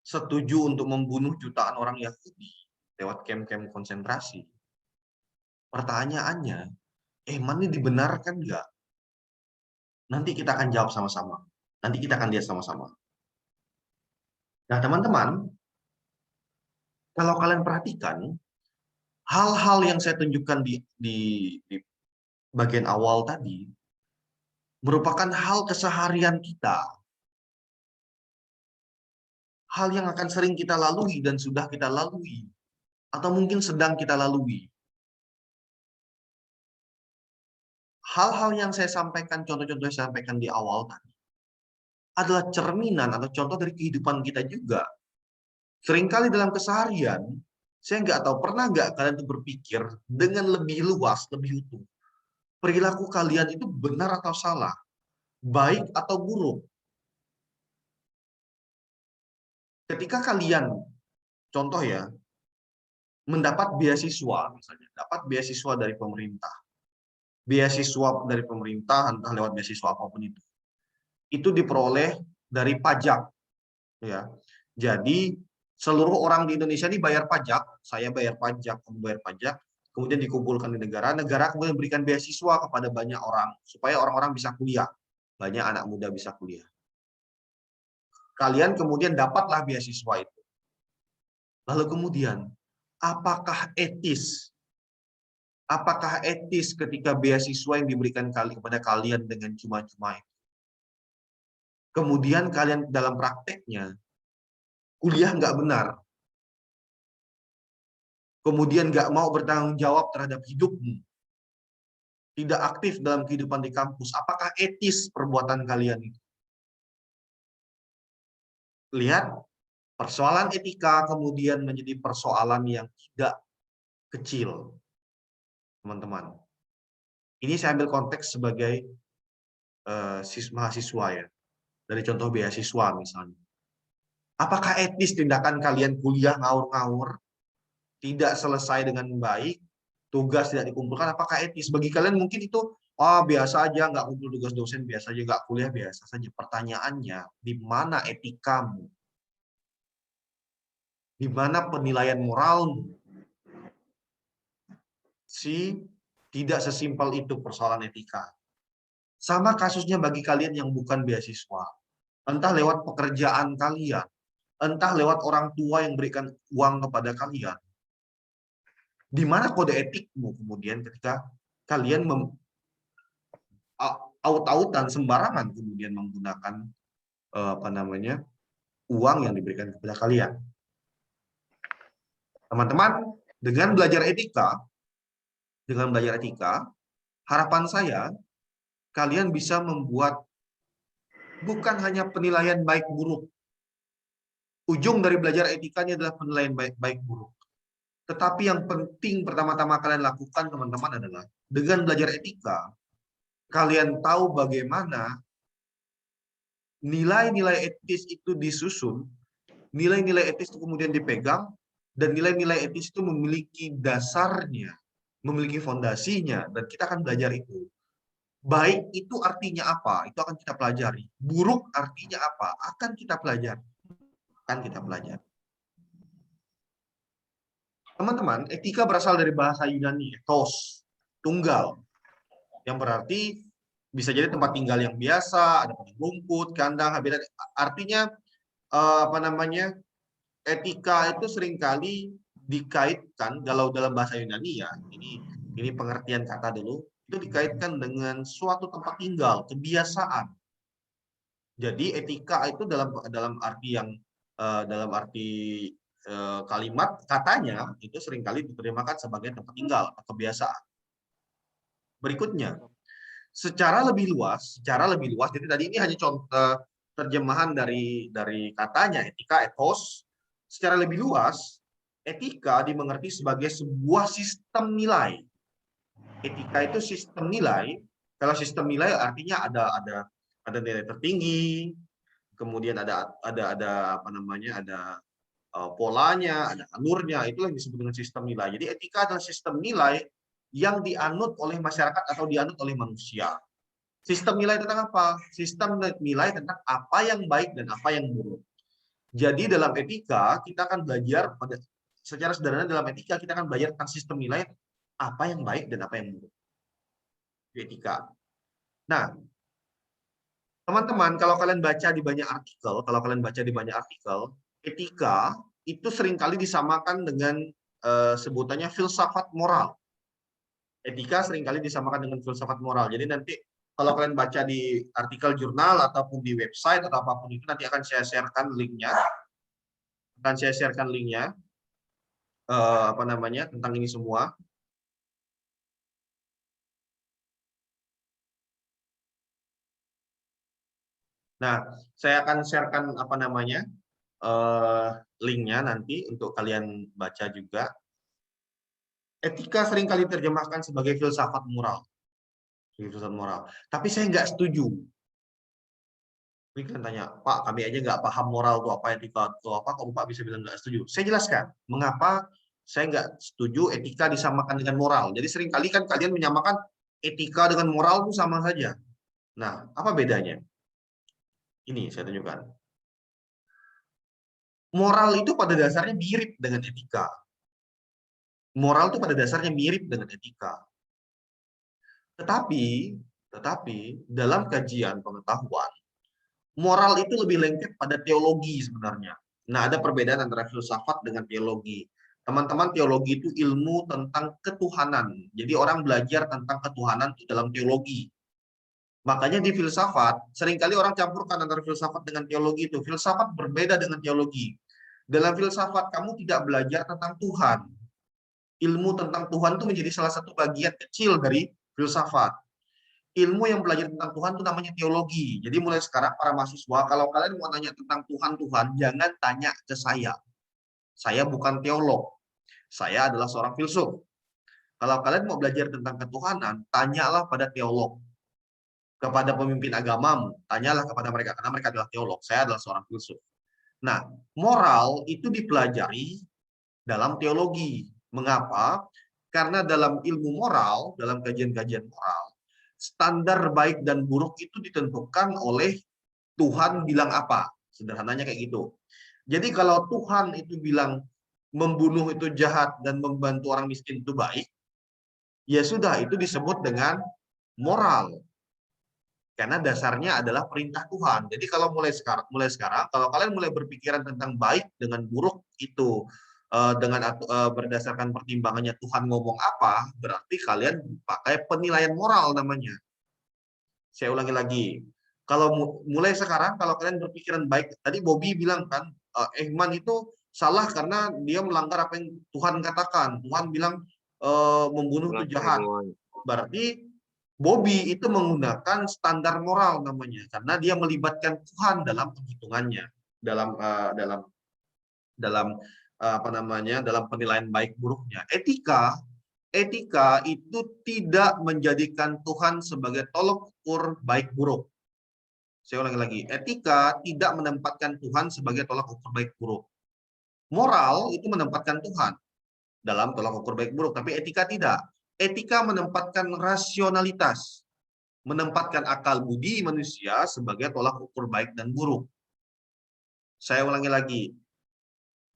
setuju untuk membunuh jutaan orang Yahudi lewat kem-kem konsentrasi. Pertanyaannya, Eichmann ini dibenarkan nggak? Nanti kita akan jawab sama-sama. Nanti kita akan lihat sama-sama. Nah, teman-teman, kalau kalian perhatikan, hal-hal yang saya tunjukkan di bagian awal tadi merupakan hal keseharian kita. Hal yang akan sering kita lalui dan sudah kita lalui. Atau mungkin sedang kita lalui. Hal-hal yang saya sampaikan, contoh-contoh yang saya sampaikan di awal tadi, adalah cerminan atau contoh dari kehidupan kita juga. Seringkali dalam keseharian, saya nggak tahu, pernah nggak kalian tuh berpikir dengan lebih luas, lebih utuh. Perilaku kalian itu benar atau salah, baik atau buruk. Ketika kalian, contoh ya, mendapat beasiswa, misalnya, dapat beasiswa dari pemerintah, entah lewat beasiswa apapun itu diperoleh dari pajak, ya. Jadi seluruh orang di Indonesia ini bayar pajak, saya bayar pajak, kamu bayar pajak, kemudian dikumpulkan di negara kemudian memberikan beasiswa kepada banyak orang supaya orang-orang bisa kuliah, banyak anak muda bisa kuliah. Kalian kemudian dapatlah beasiswa itu. Lalu kemudian apakah etis? Apakah etis ketika beasiswa yang diberikan kepada kalian dengan cuma-cuma itu? Kemudian kalian dalam prakteknya, kuliah nggak benar. Kemudian nggak mau bertanggung jawab terhadap hidupmu. Tidak aktif dalam kehidupan di kampus. Apakah etis perbuatan kalian itu? Lihat, persoalan etika kemudian menjadi persoalan yang tidak kecil, teman-teman. Ini saya ambil konteks sebagai mahasiswa ya, dari contoh beasiswa misalnya. Apakah etis tindakan kalian kuliah ngawur-ngawur, tidak selesai dengan baik, tugas tidak dikumpulkan, apakah etis? Bagi kalian mungkin itu, biasa aja, nggak kumpul tugas dosen, biasa aja, nggak kuliah, biasa saja. Pertanyaannya, di mana etikamu? Di mana penilaian moralmu? Tidak sesimpel itu persoalan etika. Sama kasusnya bagi kalian yang bukan beasiswa. Entah lewat pekerjaan kalian, entah lewat orang tua yang berikan uang kepada kalian. Di mana kode etikmu kemudian ketika kalian aut-autan sembarangan kemudian menggunakan uang yang diberikan kepada kalian. Teman-teman, dengan belajar etika, harapan saya kalian bisa membuat bukan hanya penilaian baik buruk. Ujung dari belajar etikanya adalah penilaian baik buruk. Tetapi yang penting pertama-tama kalian lakukan, teman-teman, adalah dengan belajar etika, kalian tahu bagaimana nilai-nilai etis itu disusun, nilai-nilai etis itu kemudian dipegang, dan nilai-nilai etis itu memiliki dasarnya, memiliki fondasinya, dan kita akan belajar itu. Baik itu artinya apa? Itu akan kita pelajari. Buruk artinya apa? Akan kita pelajari. Teman-teman, etika berasal dari bahasa Yunani, ethos, tunggal. Yang berarti bisa jadi tempat tinggal yang biasa, ada padang rumput, kandang, habitat. Artinya etika itu seringkali dikaitkan, kalau dalam bahasa Yunani ya, ini pengertian kata dulu, itu dikaitkan dengan suatu tempat tinggal, kebiasaan. Jadi etika itu dalam arti kalimat katanya itu seringkali diterjemahkan sebagai tempat tinggal atau kebiasaan. Berikutnya, secara lebih luas, jadi tadi ini hanya contoh terjemahan dari katanya etika, ethos. Secara lebih luas, etika dimengerti sebagai sebuah sistem nilai. Etika itu sistem nilai. Kalau sistem nilai artinya ada nilai tertinggi, kemudian ada polanya, ada alurnya, itulah yang disebut dengan sistem nilai. Jadi etika adalah sistem nilai yang dianut oleh masyarakat atau dianut oleh manusia. Sistem nilai tentang apa? Sistem nilai tentang apa yang baik dan apa yang buruk. Jadi dalam etika kita akan belajar secara sederhana, dalam etika kita akan belajar tentang sistem nilai, apa yang baik dan apa yang buruk. Di etika. Nah, teman-teman, kalau kalian baca di banyak artikel, etika itu seringkali disamakan dengan sebutannya filsafat moral. Etika seringkali disamakan dengan filsafat moral. Jadi nanti kalau kalian baca di artikel jurnal ataupun di website atau apapun itu, nanti akan saya sharekan linknya. Tentang ini semua. Nah, saya akan sharekan linknya nanti untuk kalian baca juga. Etika seringkali diterjemahkan sebagai filsafat moral. Tapi saya nggak setuju. Ini kalian tanya, Pak, kami aja nggak paham moral itu apa, etika itu apa, kok Pak bisa bilang nggak setuju? Saya jelaskan mengapa saya nggak setuju etika disamakan dengan moral. Jadi seringkali kan kalian menyamakan etika dengan moral itu sama saja. Nah, apa bedanya? Ini saya tunjukkan. Moral itu pada dasarnya mirip dengan etika. Tetapi dalam kajian pengetahuan, moral itu lebih lengkap pada teologi sebenarnya. Nah, ada perbedaan antara filsafat dengan teologi. Teman-teman, teologi itu ilmu tentang ketuhanan. Jadi orang belajar tentang ketuhanan itu dalam teologi. Makanya di filsafat, seringkali orang campurkan antara filsafat dengan teologi itu. Filsafat berbeda dengan teologi. Dalam filsafat, kamu tidak belajar tentang Tuhan. Ilmu tentang Tuhan itu menjadi salah satu bagian kecil dari filsafat. Ilmu yang belajar tentang Tuhan itu namanya teologi. Jadi mulai sekarang para mahasiswa, kalau kalian mau tanya tentang Tuhan, jangan tanya ke saya. Saya bukan teolog. Saya adalah seorang filsuf. Kalau kalian mau belajar tentang ketuhanan, tanyalah pada teolog. Kepada pemimpin agamamu, tanyalah kepada mereka, karena mereka adalah teolog. Saya adalah seorang filsuf. Nah, moral itu dipelajari dalam teologi. Mengapa? Karena dalam ilmu moral, dalam kajian-kajian moral, standar baik dan buruk itu ditentukan oleh Tuhan bilang apa. Sederhananya kayak gitu. Jadi kalau Tuhan itu bilang membunuh itu jahat dan membantu orang miskin itu baik, ya sudah, itu disebut dengan moral. Karena dasarnya adalah perintah Tuhan. Jadi kalau mulai sekarang, kalau kalian mulai berpikiran tentang baik dengan buruk itu berdasarkan pertimbangannya Tuhan ngomong apa, berarti kalian pakai penilaian moral namanya. Saya ulangi lagi. Kalau mulai sekarang, kalau kalian berpikiran baik, tadi Bobby bilang kan, Ehman itu salah karena dia melanggar apa yang Tuhan katakan. Tuhan bilang membunuh itu jahat. Berarti Bobby itu menggunakan standar moral namanya, karena dia melibatkan Tuhan dalam penghitungannya, dalam dalam penilaian baik buruknya. Etika itu tidak menjadikan Tuhan sebagai tolok ukur baik buruk. Saya ulangi lagi, etika tidak menempatkan Tuhan sebagai tolak ukur baik buruk. Moral itu menempatkan Tuhan dalam tolak ukur baik buruk, tapi etika tidak. Etika menempatkan rasionalitas, menempatkan akal budi manusia sebagai tolak ukur baik dan buruk. Saya ulangi lagi,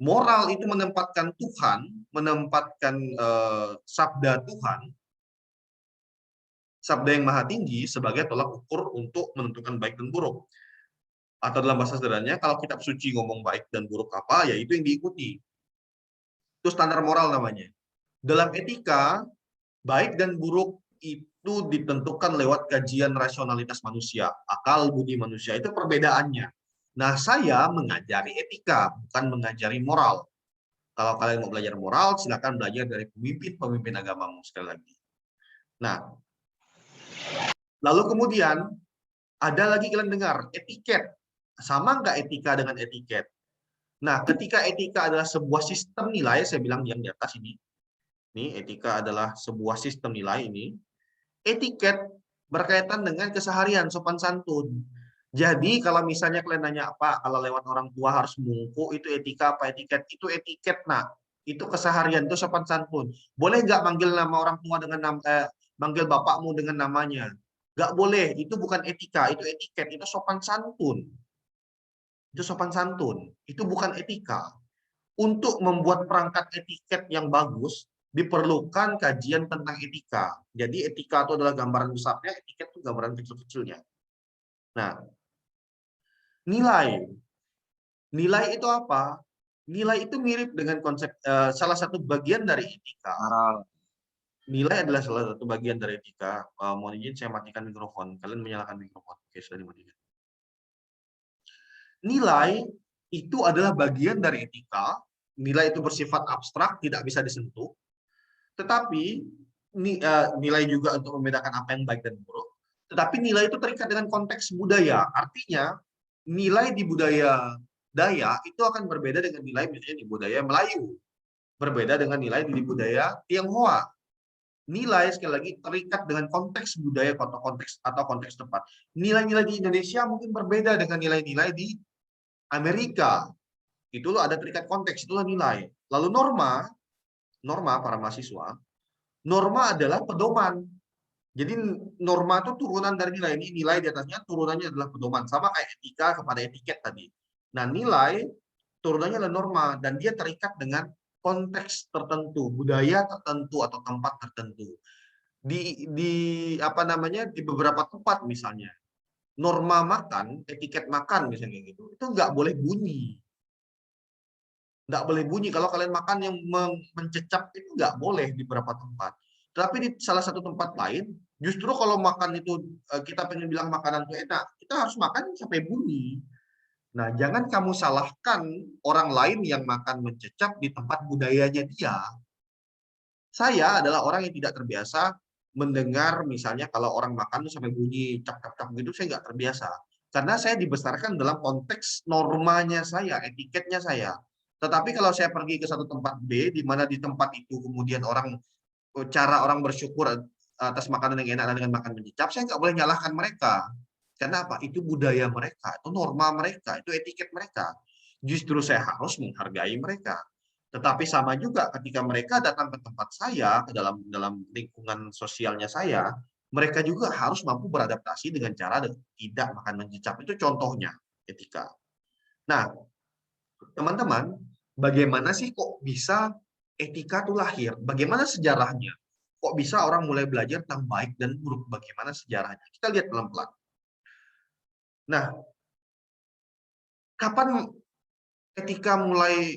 moral itu menempatkan Tuhan, menempatkan sabda Tuhan, sabda yang maha tinggi sebagai tolak ukur untuk menentukan baik dan buruk. Atau dalam bahasa sederhananya, kalau kitab suci ngomong baik dan buruk apa, ya itu yang diikuti. Itu standar moral namanya. Dalam etika, baik dan buruk itu ditentukan lewat kajian rasionalitas manusia, akal budi manusia, itu perbedaannya. Nah, saya mengajari etika, bukan mengajari moral. Kalau kalian mau belajar moral, silakan belajar dari pemimpin agamamu sekali lagi. Nah, lalu kemudian ada lagi kalian dengar etiket. Sama nggak etika dengan etiket? Nah, ketika etika adalah sebuah sistem nilai, saya bilang yang di atas ini, etika adalah sebuah sistem nilai ini. Etiket berkaitan dengan keseharian, sopan santun. Jadi kalau misalnya kalian nanya apa, kalau lewat orang tua harus mungku, itu etika apa etiket? Itu etiket, nah. Itu keseharian, itu sopan santun. Boleh nggak manggil nama orang tua dengan manggil bapakmu dengan namanya? Nggak boleh, itu bukan etika, itu etiket, itu sopan santun. Itu sopan santun, itu bukan etika. Untuk membuat perangkat etiket yang bagus, diperlukan kajian tentang etika. Jadi etika itu adalah gambaran besarnya, etiket itu gambaran kecil-kecilnya. Nah, nilai. Nilai itu apa? Nilai itu mirip dengan konsep salah satu bagian dari etika. Nilai adalah salah satu bagian dari etika. Mohon izin saya matikan mikrofon. Kalian menyalakan mikrofon. Oke, sudah dimatikan. Nilai itu adalah bagian dari etika. Nilai itu bersifat abstrak, tidak bisa disentuh. Tetapi nilai juga untuk membedakan apa yang baik dan buruk. Tetapi nilai itu terikat dengan konteks budaya. Artinya nilai di budaya Dayak itu akan berbeda dengan nilai misalnya di budaya Melayu. Berbeda dengan nilai di budaya Tionghoa. Nilai sekali lagi terikat dengan konteks budaya atau konteks tempat. Nilai-nilai di Indonesia mungkin berbeda dengan nilai-nilai di Amerika. Itulah ada terikat konteks, itulah nilai. Lalu norma para mahasiswa, norma adalah pedoman. Jadi norma itu turunan dari nilai. Ini nilai di atasnya, turunannya adalah pedoman. Sama kayak etika kepada etiket tadi. Nah, nilai turunannya adalah norma dan dia terikat dengan konteks tertentu, budaya tertentu atau tempat tertentu. Di beberapa tempat misalnya, norma makan, etiket makan misalnya gitu, itu nggak boleh bunyi. Nggak boleh bunyi. Kalau kalian makan yang mencecap itu nggak boleh di beberapa tempat. Tapi di salah satu tempat lain, justru kalau makan itu kita pengen bilang makanan itu enak, kita harus makan sampai bunyi. Nah, jangan kamu salahkan orang lain yang makan mencecap di tempat budayanya dia. Saya adalah orang yang tidak terbiasa mendengar misalnya kalau orang makan tuh sampai bunyi cap-cap-cap gitu, saya nggak terbiasa. Karena saya dibesarkan dalam konteks normanya saya, etiketnya saya. Tetapi kalau saya pergi ke satu tempat B, di mana di tempat itu kemudian cara orang bersyukur atas makanan yang enak dengan makan mencicip, saya nggak boleh nyalahkan mereka. Karena apa? Itu budaya mereka, itu norma mereka, itu etiket mereka. Justru saya harus menghargai mereka. Tetapi sama juga ketika mereka datang ke tempat saya, ke dalam lingkungan sosialnya saya, mereka juga harus mampu beradaptasi dengan cara tidak makan mencicip. Itu contohnya etika. Nah, teman-teman, bagaimana sih kok bisa etika itu lahir? Bagaimana sejarahnya? Kok bisa orang mulai belajar tentang baik dan buruk? Bagaimana sejarahnya? Kita lihat pelan-pelan. Nah, kapan etika mulai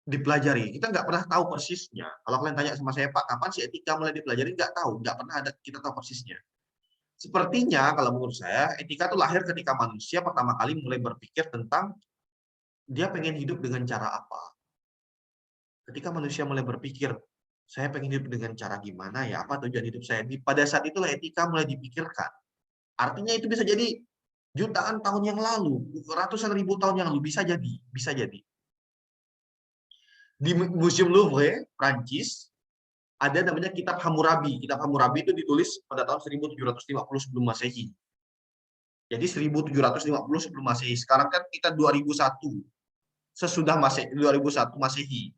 dipelajari? Kita nggak pernah tahu persisnya. Kalau kalian tanya sama saya, Pak, kapan sih etika mulai dipelajari? Nggak tahu, nggak pernah ada kita tahu persisnya. Sepertinya kalau menurut saya, etika itu lahir ketika manusia pertama kali mulai berpikir tentang dia pengen hidup dengan cara apa. Ketika manusia mulai berpikir, saya pengen hidup dengan cara gimana ya, apa tujuan hidup saya? Pada saat itulah etika mulai dipikirkan. Artinya itu bisa jadi jutaan tahun yang lalu, ratusan ribu tahun yang lalu, bisa jadi. Di Museum Louvre, Prancis, ada namanya Kitab Hammurabi. Kitab Hammurabi itu ditulis pada tahun 1750 sebelum Masehi. Jadi 1750 sebelum Masehi. Sekarang kan kita 2001. Sesudah 2001 Masehi.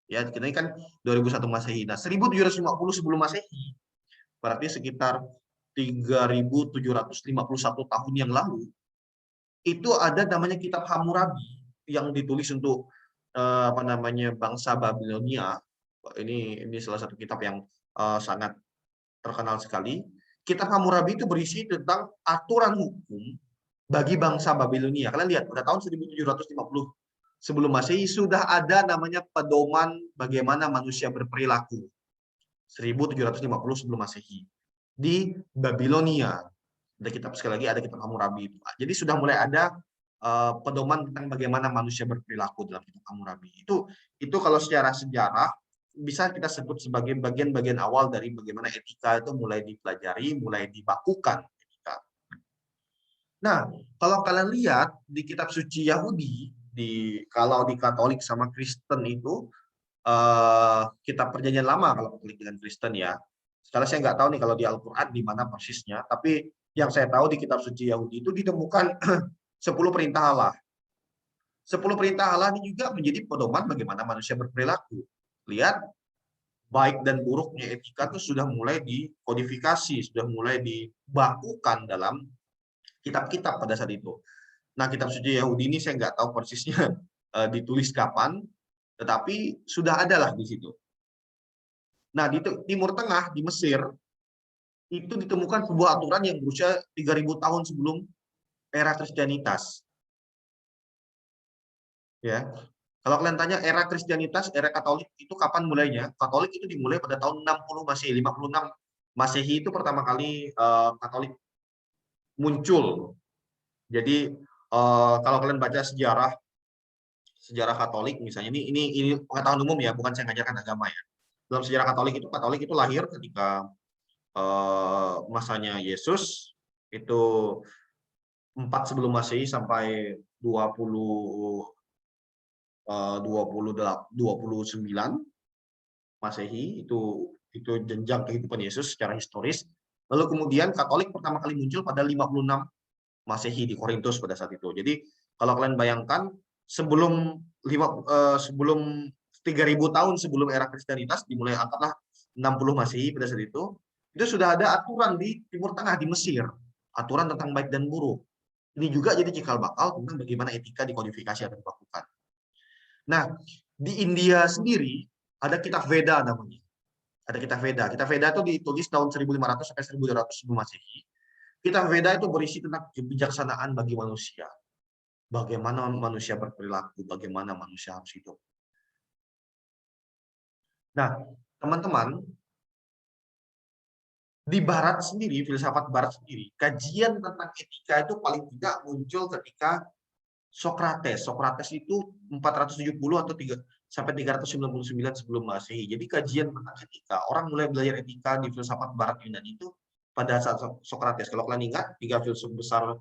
Ya, kita ini kan 2001 Masehi. Nah, 1750 sebelum Masehi, berarti sekitar 3751 tahun yang lalu, itu ada namanya Kitab Hammurabi yang ditulis untuk bangsa Babilonia. Ini salah satu kitab yang sangat terkenal sekali. Kitab Hammurabi itu berisi tentang aturan hukum bagi bangsa Babilonia. Kalian lihat, pada tahun 1750 sebelum Masehi sudah ada namanya pedoman bagaimana manusia berperilaku. 1750 sebelum Masehi di Babilonia. Ada kitab, sekali lagi ada kitab Hammurabi itu. Jadi sudah mulai ada pedoman tentang bagaimana manusia berperilaku dalam kitab Hammurabi. Itu kalau secara sejarah bisa kita sebut sebagai bagian-bagian awal dari bagaimana etika itu mulai dipelajari, mulai dibakukan. Nah, kalau kalian lihat di kitab suci Yahudi, kalau di Katolik sama Kristen itu kitab Perjanjian Lama, kalau Katolik dengan Kristen ya. Sekarang saya nggak tahu nih kalau di Al-Quran di mana persisnya, tapi yang saya tahu di kitab suci Yahudi itu ditemukan 10 perintah Allah. 10 perintah Allah ini juga menjadi pedoman bagaimana manusia berperilaku. Lihat, baik dan buruknya etika itu sudah mulai dikodifikasi, sudah mulai dibakukan dalam kitab-kitab pada saat itu. Nah, kitab suci Yahudi ini saya nggak tahu persisnya ditulis kapan, tetapi sudah ada lah di situ. Nah, di Timur Tengah, di Mesir, itu ditemukan sebuah aturan yang berusia 3000 tahun sebelum era Kristianitas. Ya, kalau kalian tanya era Kristianitas, era Katolik itu kapan mulainya? Katolik itu dimulai pada tahun 60 Masehi, 56 Masehi itu pertama kali Katolik muncul. Jadi kalau kalian baca sejarah Katolik misalnya, ini pengetahuan umum ya, bukan saya ngajarkan agama ya. Dalam sejarah Katolik itu lahir ketika masanya Yesus itu 4 sebelum Masehi sampai 29 Masehi itu jenjang kehidupan Yesus secara historis. Lalu kemudian Katolik pertama kali muncul pada 56 Masehi di Korintus pada saat itu. Jadi kalau kalian bayangkan sebelum 3000 tahun sebelum era Kristianitas, dimulai angkatlah 60 Masehi pada saat itu sudah ada aturan di Timur Tengah, di Mesir, aturan tentang baik dan buruk. Ini juga jadi cikal bakal tentang bagaimana etika dikodifikasi atau dibakukan. Nah, di India sendiri ada kitab Veda namanya. Ada kitab Veda. Kitab Veda itu ditulis tahun 1500 sampai 1200 sebelum Masehi. Kitab Veda itu berisi tentang kebijaksanaan bagi manusia. Bagaimana manusia berperilaku, bagaimana manusia harus hidup. Nah, teman-teman, di Barat sendiri, filsafat Barat sendiri, kajian tentang etika itu paling tidak muncul ketika Sokrates. Sokrates itu 470 atau 3 sampai 399 sebelum Masehi. Jadi kajian tentang etika, orang mulai belajar etika di filsafat Barat Yunani itu pada saat Sokrates. Kalau kalian ingat, 3 filsuf besar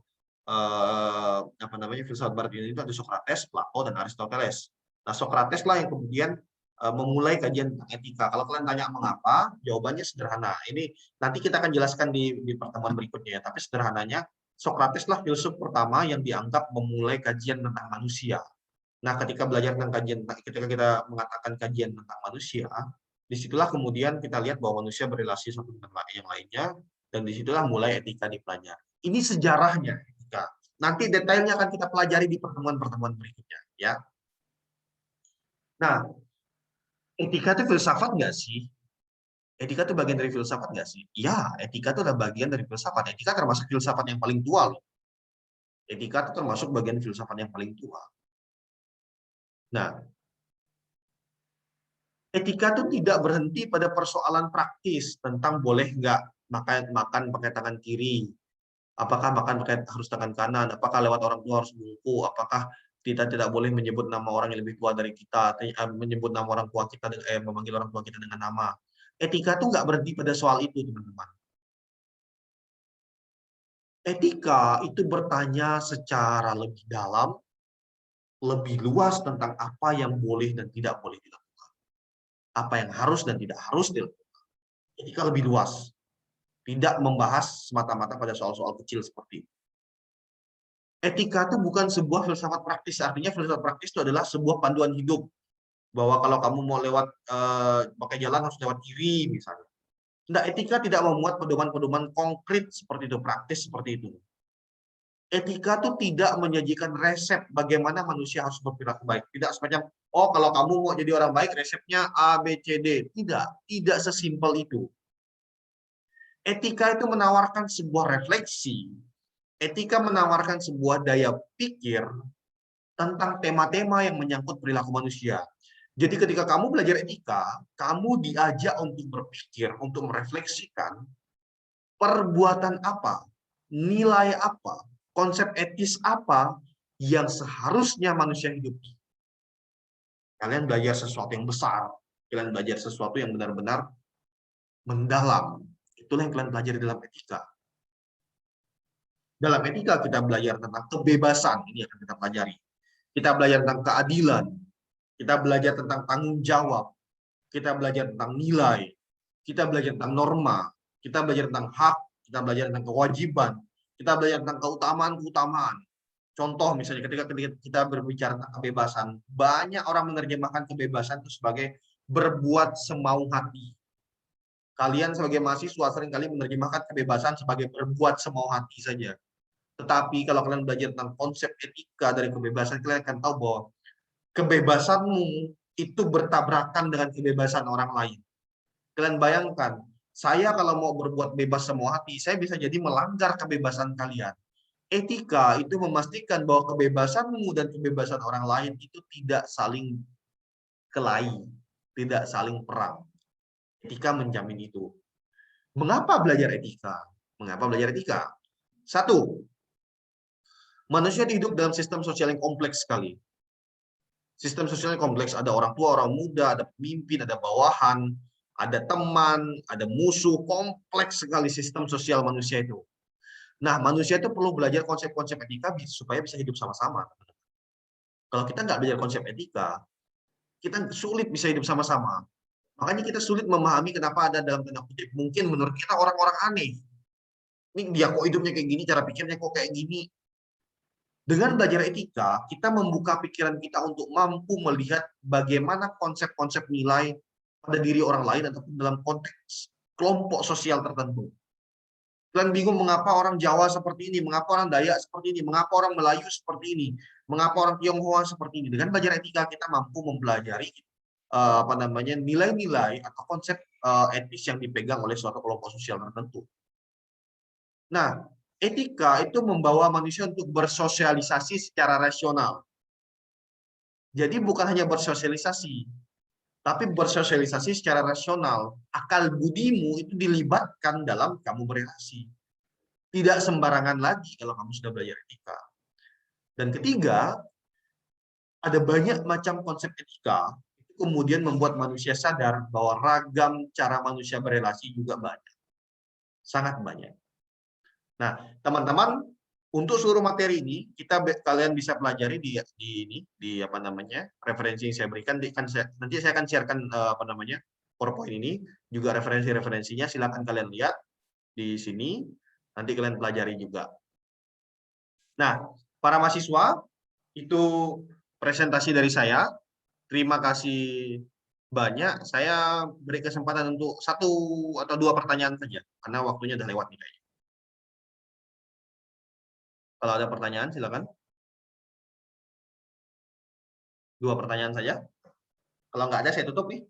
filsafat Barat Yunani itu ada Sokrates, Plato, dan Aristoteles. Nah, Sokrates lah yang kemudian memulai kajian tentang etika. Kalau kalian tanya mengapa, jawabannya sederhana. Ini nanti kita akan jelaskan di pertemuan berikutnya ya. Tapi sederhananya, Sokrates lah filsuf pertama yang dianggap memulai kajian tentang manusia. Nah, ketika ketika kita mengatakan kajian tentang manusia, disitulah kemudian kita lihat bahwa manusia berrelasi satu dengan yang lainnya, dan disitulah mulai etika dipelajari. Ini sejarahnya etika. Nanti detailnya akan kita pelajari di pertemuan-pertemuan berikutnya, ya. Nah, etika itu filsafat nggak sih? Etika itu bagian dari filsafat nggak sih? Ya, etika itu adalah bagian dari filsafat. Etika termasuk filsafat yang paling tua loh. Etika itu termasuk bagian filsafat yang paling tua. Nah, etika itu tidak berhenti pada persoalan praktis tentang boleh nggak makan pakai tangan kiri, apakah makan pakai harus tangan kanan, apakah lewat orang tua harus bungkuk, apakah kita tidak boleh menyebut nama orang yang lebih tua dari kita, menyebut nama orang tua kita, memanggil orang tua kita dengan nama. Etika itu nggak berhenti pada soal itu, teman-teman. Etika itu bertanya secara lebih dalam, lebih luas tentang apa yang boleh dan tidak boleh dilakukan. Apa yang harus dan tidak harus dilakukan. Etika lebih luas. Tidak membahas semata-mata pada soal-soal kecil seperti itu. Etika itu bukan sebuah filsafat praktis. Artinya filsafat praktis itu adalah sebuah panduan hidup. Bahwa kalau kamu mau lewat pakai jalan harus lewat kiri misalnya. Nah, etika tidak memuat pedoman-pedoman konkret seperti itu, praktis seperti itu. Etika itu tidak menyajikan resep bagaimana manusia harus berperilaku baik. Tidak semacam, oh kalau kamu mau jadi orang baik resepnya A, B, C, D. Tidak sesimpel itu. Etika itu menawarkan sebuah refleksi. Etika menawarkan sebuah daya pikir tentang tema-tema yang menyangkut perilaku manusia. Jadi ketika kamu belajar etika, kamu diajak untuk berpikir, untuk merefleksikan perbuatan apa, nilai apa, konsep etis apa yang seharusnya manusia hidupi. Kalian belajar sesuatu yang besar, kalian belajar sesuatu yang benar-benar mendalam. Itulah yang kalian pelajari dalam etika. Dalam etika kita belajar tentang kebebasan, ini yang kita pelajari. Kita belajar tentang keadilan, kita belajar tentang tanggung jawab, kita belajar tentang nilai, kita belajar tentang norma, kita belajar tentang hak, kita belajar tentang kewajiban, kita belajar tentang keutamaan-keutamaan. Contoh misalnya ketika kita berbicara tentang kebebasan, banyak orang menerjemahkan kebebasan itu sebagai berbuat semau hati. Kalian sebagai mahasiswa seringkali menerjemahkan kebebasan sebagai berbuat semau hati saja. Tetapi kalau kalian belajar tentang konsep etika dari kebebasan, kalian akan tahu bahwa kebebasanmu itu bertabrakan dengan kebebasan orang lain. Kalian bayangkan, saya kalau mau berbuat bebas semau hati, saya bisa jadi melanggar kebebasan kalian. Etika itu memastikan bahwa kebebasanmu dan kebebasan orang lain itu tidak saling kelahi, tidak saling perang. Etika menjamin itu. Mengapa belajar etika? Mengapa belajar etika? Satu, manusia hidup dalam sistem sosial yang kompleks sekali. Sistem sosial yang kompleks, ada orang tua, orang muda, ada pemimpin, ada bawahan, ada teman, ada musuh, kompleks sekali sistem sosial manusia itu. Nah, manusia itu perlu belajar konsep-konsep etika supaya bisa hidup sama-sama. Kalau kita nggak belajar konsep etika, kita sulit bisa hidup sama-sama. Makanya kita sulit memahami kenapa ada dalam tanda kutip mungkin menurut kita orang-orang aneh. Ini dia kok hidupnya kayak gini, cara pikirnya kok kayak gini. Dengan belajar etika, kita membuka pikiran kita untuk mampu melihat bagaimana konsep-konsep nilai pada diri orang lain ataupun dalam konteks kelompok sosial tertentu. Kalian bingung mengapa orang Jawa seperti ini, mengapa orang Dayak seperti ini, mengapa orang Melayu seperti ini, mengapa orang Tionghoa seperti ini. Dengan belajar etika kita mampu mempelajari nilai-nilai atau konsep etis yang dipegang oleh suatu kelompok sosial tertentu. Nah, etika itu membawa manusia untuk bersosialisasi secara rasional. Jadi bukan hanya bersosialisasi, tapi bersosialisasi secara rasional. Akal budimu itu dilibatkan dalam kamu berrelasi. Tidak sembarangan lagi kalau kamu sudah belajar etika. Dan ketiga, ada banyak macam konsep etika, itu kemudian membuat manusia sadar bahwa ragam cara manusia berrelasi juga banyak. Sangat banyak. Nah, teman-teman, untuk seluruh materi ini kalian bisa pelajari di apa namanya referensi yang saya berikan. Nanti saya akan sharekan apa namanya PowerPoint ini juga referensi-referensinya. Silakan kalian lihat di sini. Nanti kalian pelajari juga. Nah, para mahasiswa, itu presentasi dari saya. Terima kasih banyak. Saya beri kesempatan untuk 1 atau 2 pertanyaan saja karena waktunya udah lewat nih kayaknya. Kalau ada pertanyaan, silakan. 2 pertanyaan saja. Kalau nggak ada, saya tutup nih.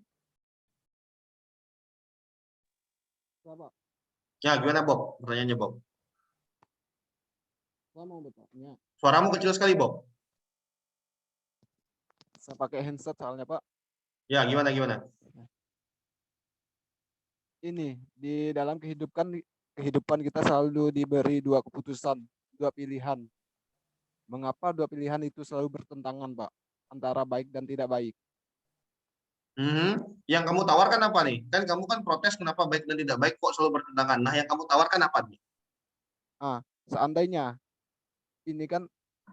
Ya, gimana Bob? Pertanyaannya Bob. Saya mau bertanya. Suaramu kecil sekali, Bob. Saya pakai handset soalnya, Pak. Ya, gimana? Ini, di dalam kehidupan kita selalu diberi 2 keputusan, 2 pilihan. Mengapa 2 pilihan itu selalu bertentangan, Pak? Antara baik dan tidak baik. Yang kamu tawarkan apa nih? Kan kamu kan protes kenapa baik dan tidak baik kok selalu bertentangan. Nah, yang kamu tawarkan apa nih? Seandainya ini kan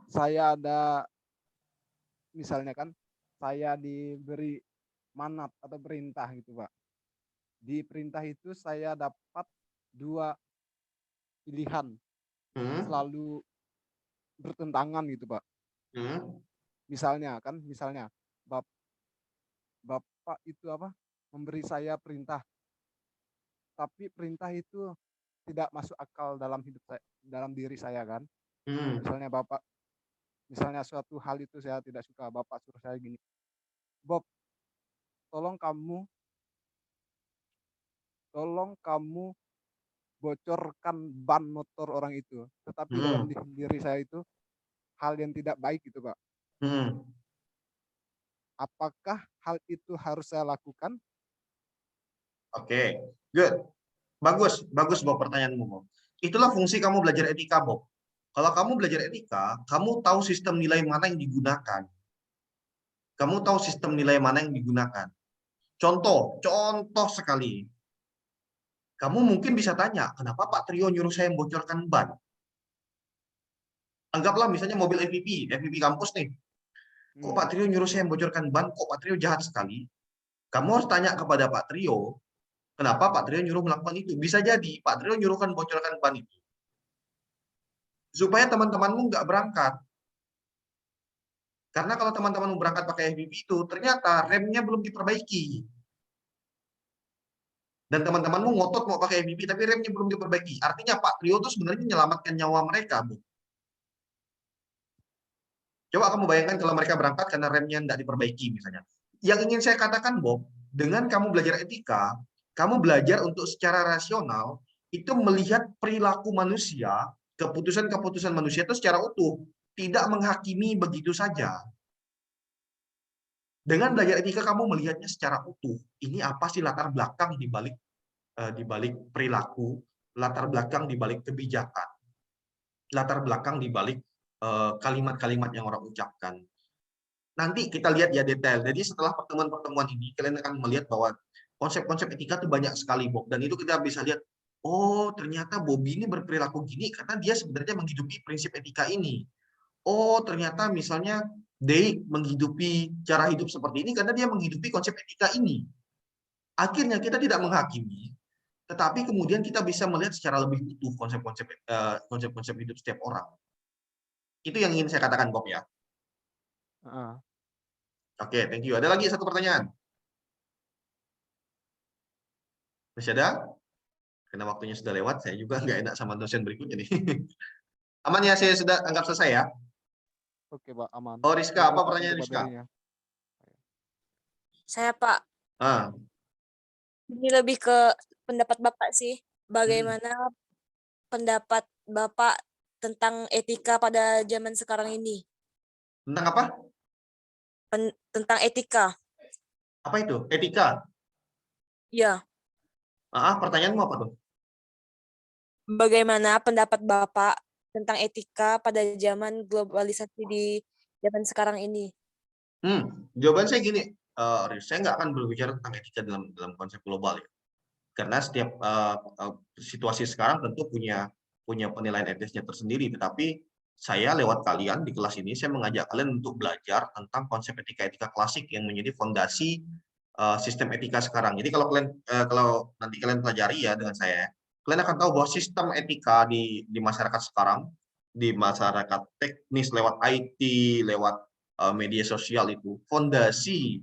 saya ada, misalnya kan saya diberi manat atau perintah gitu, Pak. Di perintah itu saya dapat 2 pilihan selalu bertentangan gitu, Pak. Misalnya Bapak itu memberi saya perintah, tapi perintah itu tidak masuk akal dalam hidup saya, dalam diri saya kan. Misalnya suatu hal itu saya tidak suka, Bapak suruh saya gini, Bob, tolong kamu bocorkan ban motor orang itu, tetapi dalam diri saya itu hal yang tidak baik gitu, Pak. Apakah hal itu harus saya lakukan? Oke, good. Bagus Bob pertanyaanmu, Bob. Itulah fungsi kamu belajar etika, Bob. Kalau kamu belajar etika, kamu tahu sistem nilai mana yang digunakan. Kamu tahu sistem nilai mana yang digunakan. Contoh sekali. Kamu mungkin bisa tanya, kenapa Pak Trio nyuruh saya membocorkan ban? Anggaplah misalnya mobil FPV kampus nih. Kok Pak Trio nyuruh saya membocorkan ban? Kok Pak Trio jahat sekali? Kamu harus tanya kepada Pak Trio, kenapa Pak Trio nyuruh melakukan itu? Bisa jadi Pak Trio nyuruhkan bocorkan ban itu supaya teman-temanmu nggak berangkat. Karena kalau teman-temanmu berangkat pakai FPV itu, ternyata remnya belum diperbaiki. Dan teman-temanmu ngotot mau pakai FPV, tapi remnya belum diperbaiki. Artinya Pak Trio itu sebenarnya menyelamatkan nyawa mereka, Bu. Coba kamu bayangkan kalau mereka berangkat karena remnya tidak diperbaiki misalnya. Yang ingin saya katakan, Bob, dengan kamu belajar etika, kamu belajar untuk secara rasional itu melihat perilaku manusia, keputusan-keputusan manusia itu secara utuh, tidak menghakimi begitu saja. Dengan belajar etika kamu melihatnya secara utuh. Ini apa sih latar belakang di balik perilaku, latar belakang di balik kebijakan, latar belakang di balik kalimat-kalimat yang orang ucapkan. Nanti kita lihat ya detail. Jadi setelah pertemuan-pertemuan ini, kalian akan melihat bahwa konsep-konsep etika itu banyak sekali, Bob. Dan itu kita bisa lihat, oh ternyata Bobby ini berperilaku gini karena dia sebenarnya menghidupi prinsip etika ini. Oh ternyata misalnya Dave menghidupi cara hidup seperti ini karena dia menghidupi konsep etika ini. Akhirnya kita tidak menghakimi, tetapi kemudian kita bisa melihat secara lebih utuh konsep-konsep hidup setiap orang. Itu yang ingin saya katakan, Bob ya. Oke, thank you. Ada lagi 1 pertanyaan? Masih ada? Karena waktunya sudah lewat, saya juga nggak enak sama dosen berikutnya nih. Aman ya, saya sudah anggap selesai ya? Oke, Pak, aman. Oh, Rizka, apa pertanyaan Rizka? Saya, Pak. Ini lebih ke pendapat Bapak sih. Bagaimana pendapat Bapak tentang etika pada zaman sekarang ini? Tentang apa? Tentang etika. Apa itu? Etika? Ya, Pertanyaanmu apa tuh? bagaimana pendapat Bapak tentang etika pada zaman globalisasi di zaman sekarang ini? Jawaban saya gini, saya nggak akan berbicara tentang etika dalam konsep global ya. Karena setiap situasi sekarang tentu punya penilaian etisnya tersendiri. Tetapi saya lewat kalian di kelas ini, saya mengajak kalian untuk belajar tentang konsep etika-etika klasik yang menjadi fondasi sistem etika sekarang. Jadi kalau nanti kalian pelajari ya dengan saya, kalian akan tahu bahwa sistem etika di masyarakat sekarang, di masyarakat teknis lewat IT, lewat media sosial itu, fondasi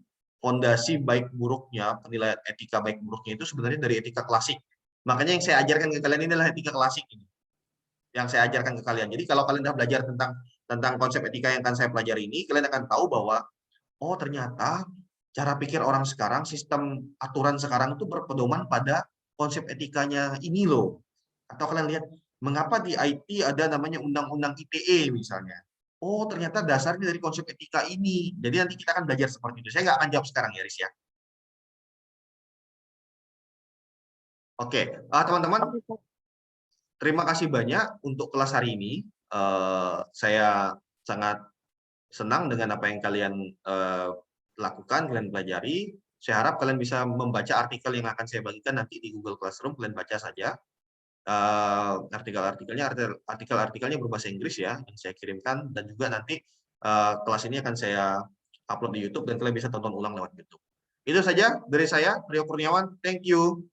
baik buruknya, penilaian etika baik buruknya itu sebenarnya dari etika klasik. Makanya yang saya ajarkan ke kalian ini adalah etika klasik ini. Yang saya ajarkan ke kalian. Jadi kalau kalian sudah belajar tentang konsep etika yang akan saya pelajari ini, kalian akan tahu bahwa oh ternyata cara pikir orang sekarang, sistem aturan sekarang itu berpedoman pada konsep etikanya ini loh. Atau kalian lihat, mengapa di IT ada namanya undang-undang ITE misalnya. Oh, ternyata dasarnya dari konsep etika ini. Jadi nanti kita akan belajar seperti itu. Saya nggak akan jawab sekarang ya, Riz ya. Oke, teman-teman, terima kasih banyak untuk kelas hari ini. Saya sangat senang dengan apa yang kalian lakukan, kalian pelajari. Saya harap kalian bisa membaca artikel yang akan saya bagikan nanti di Google Classroom. Kalian baca saja. Artikel-artikelnya berbahasa Inggris ya yang saya kirimkan, dan juga nanti kelas ini akan saya upload di YouTube dan kalian bisa tonton ulang lewat YouTube. Itu saja dari saya, Rio Kurniawan. Thank you.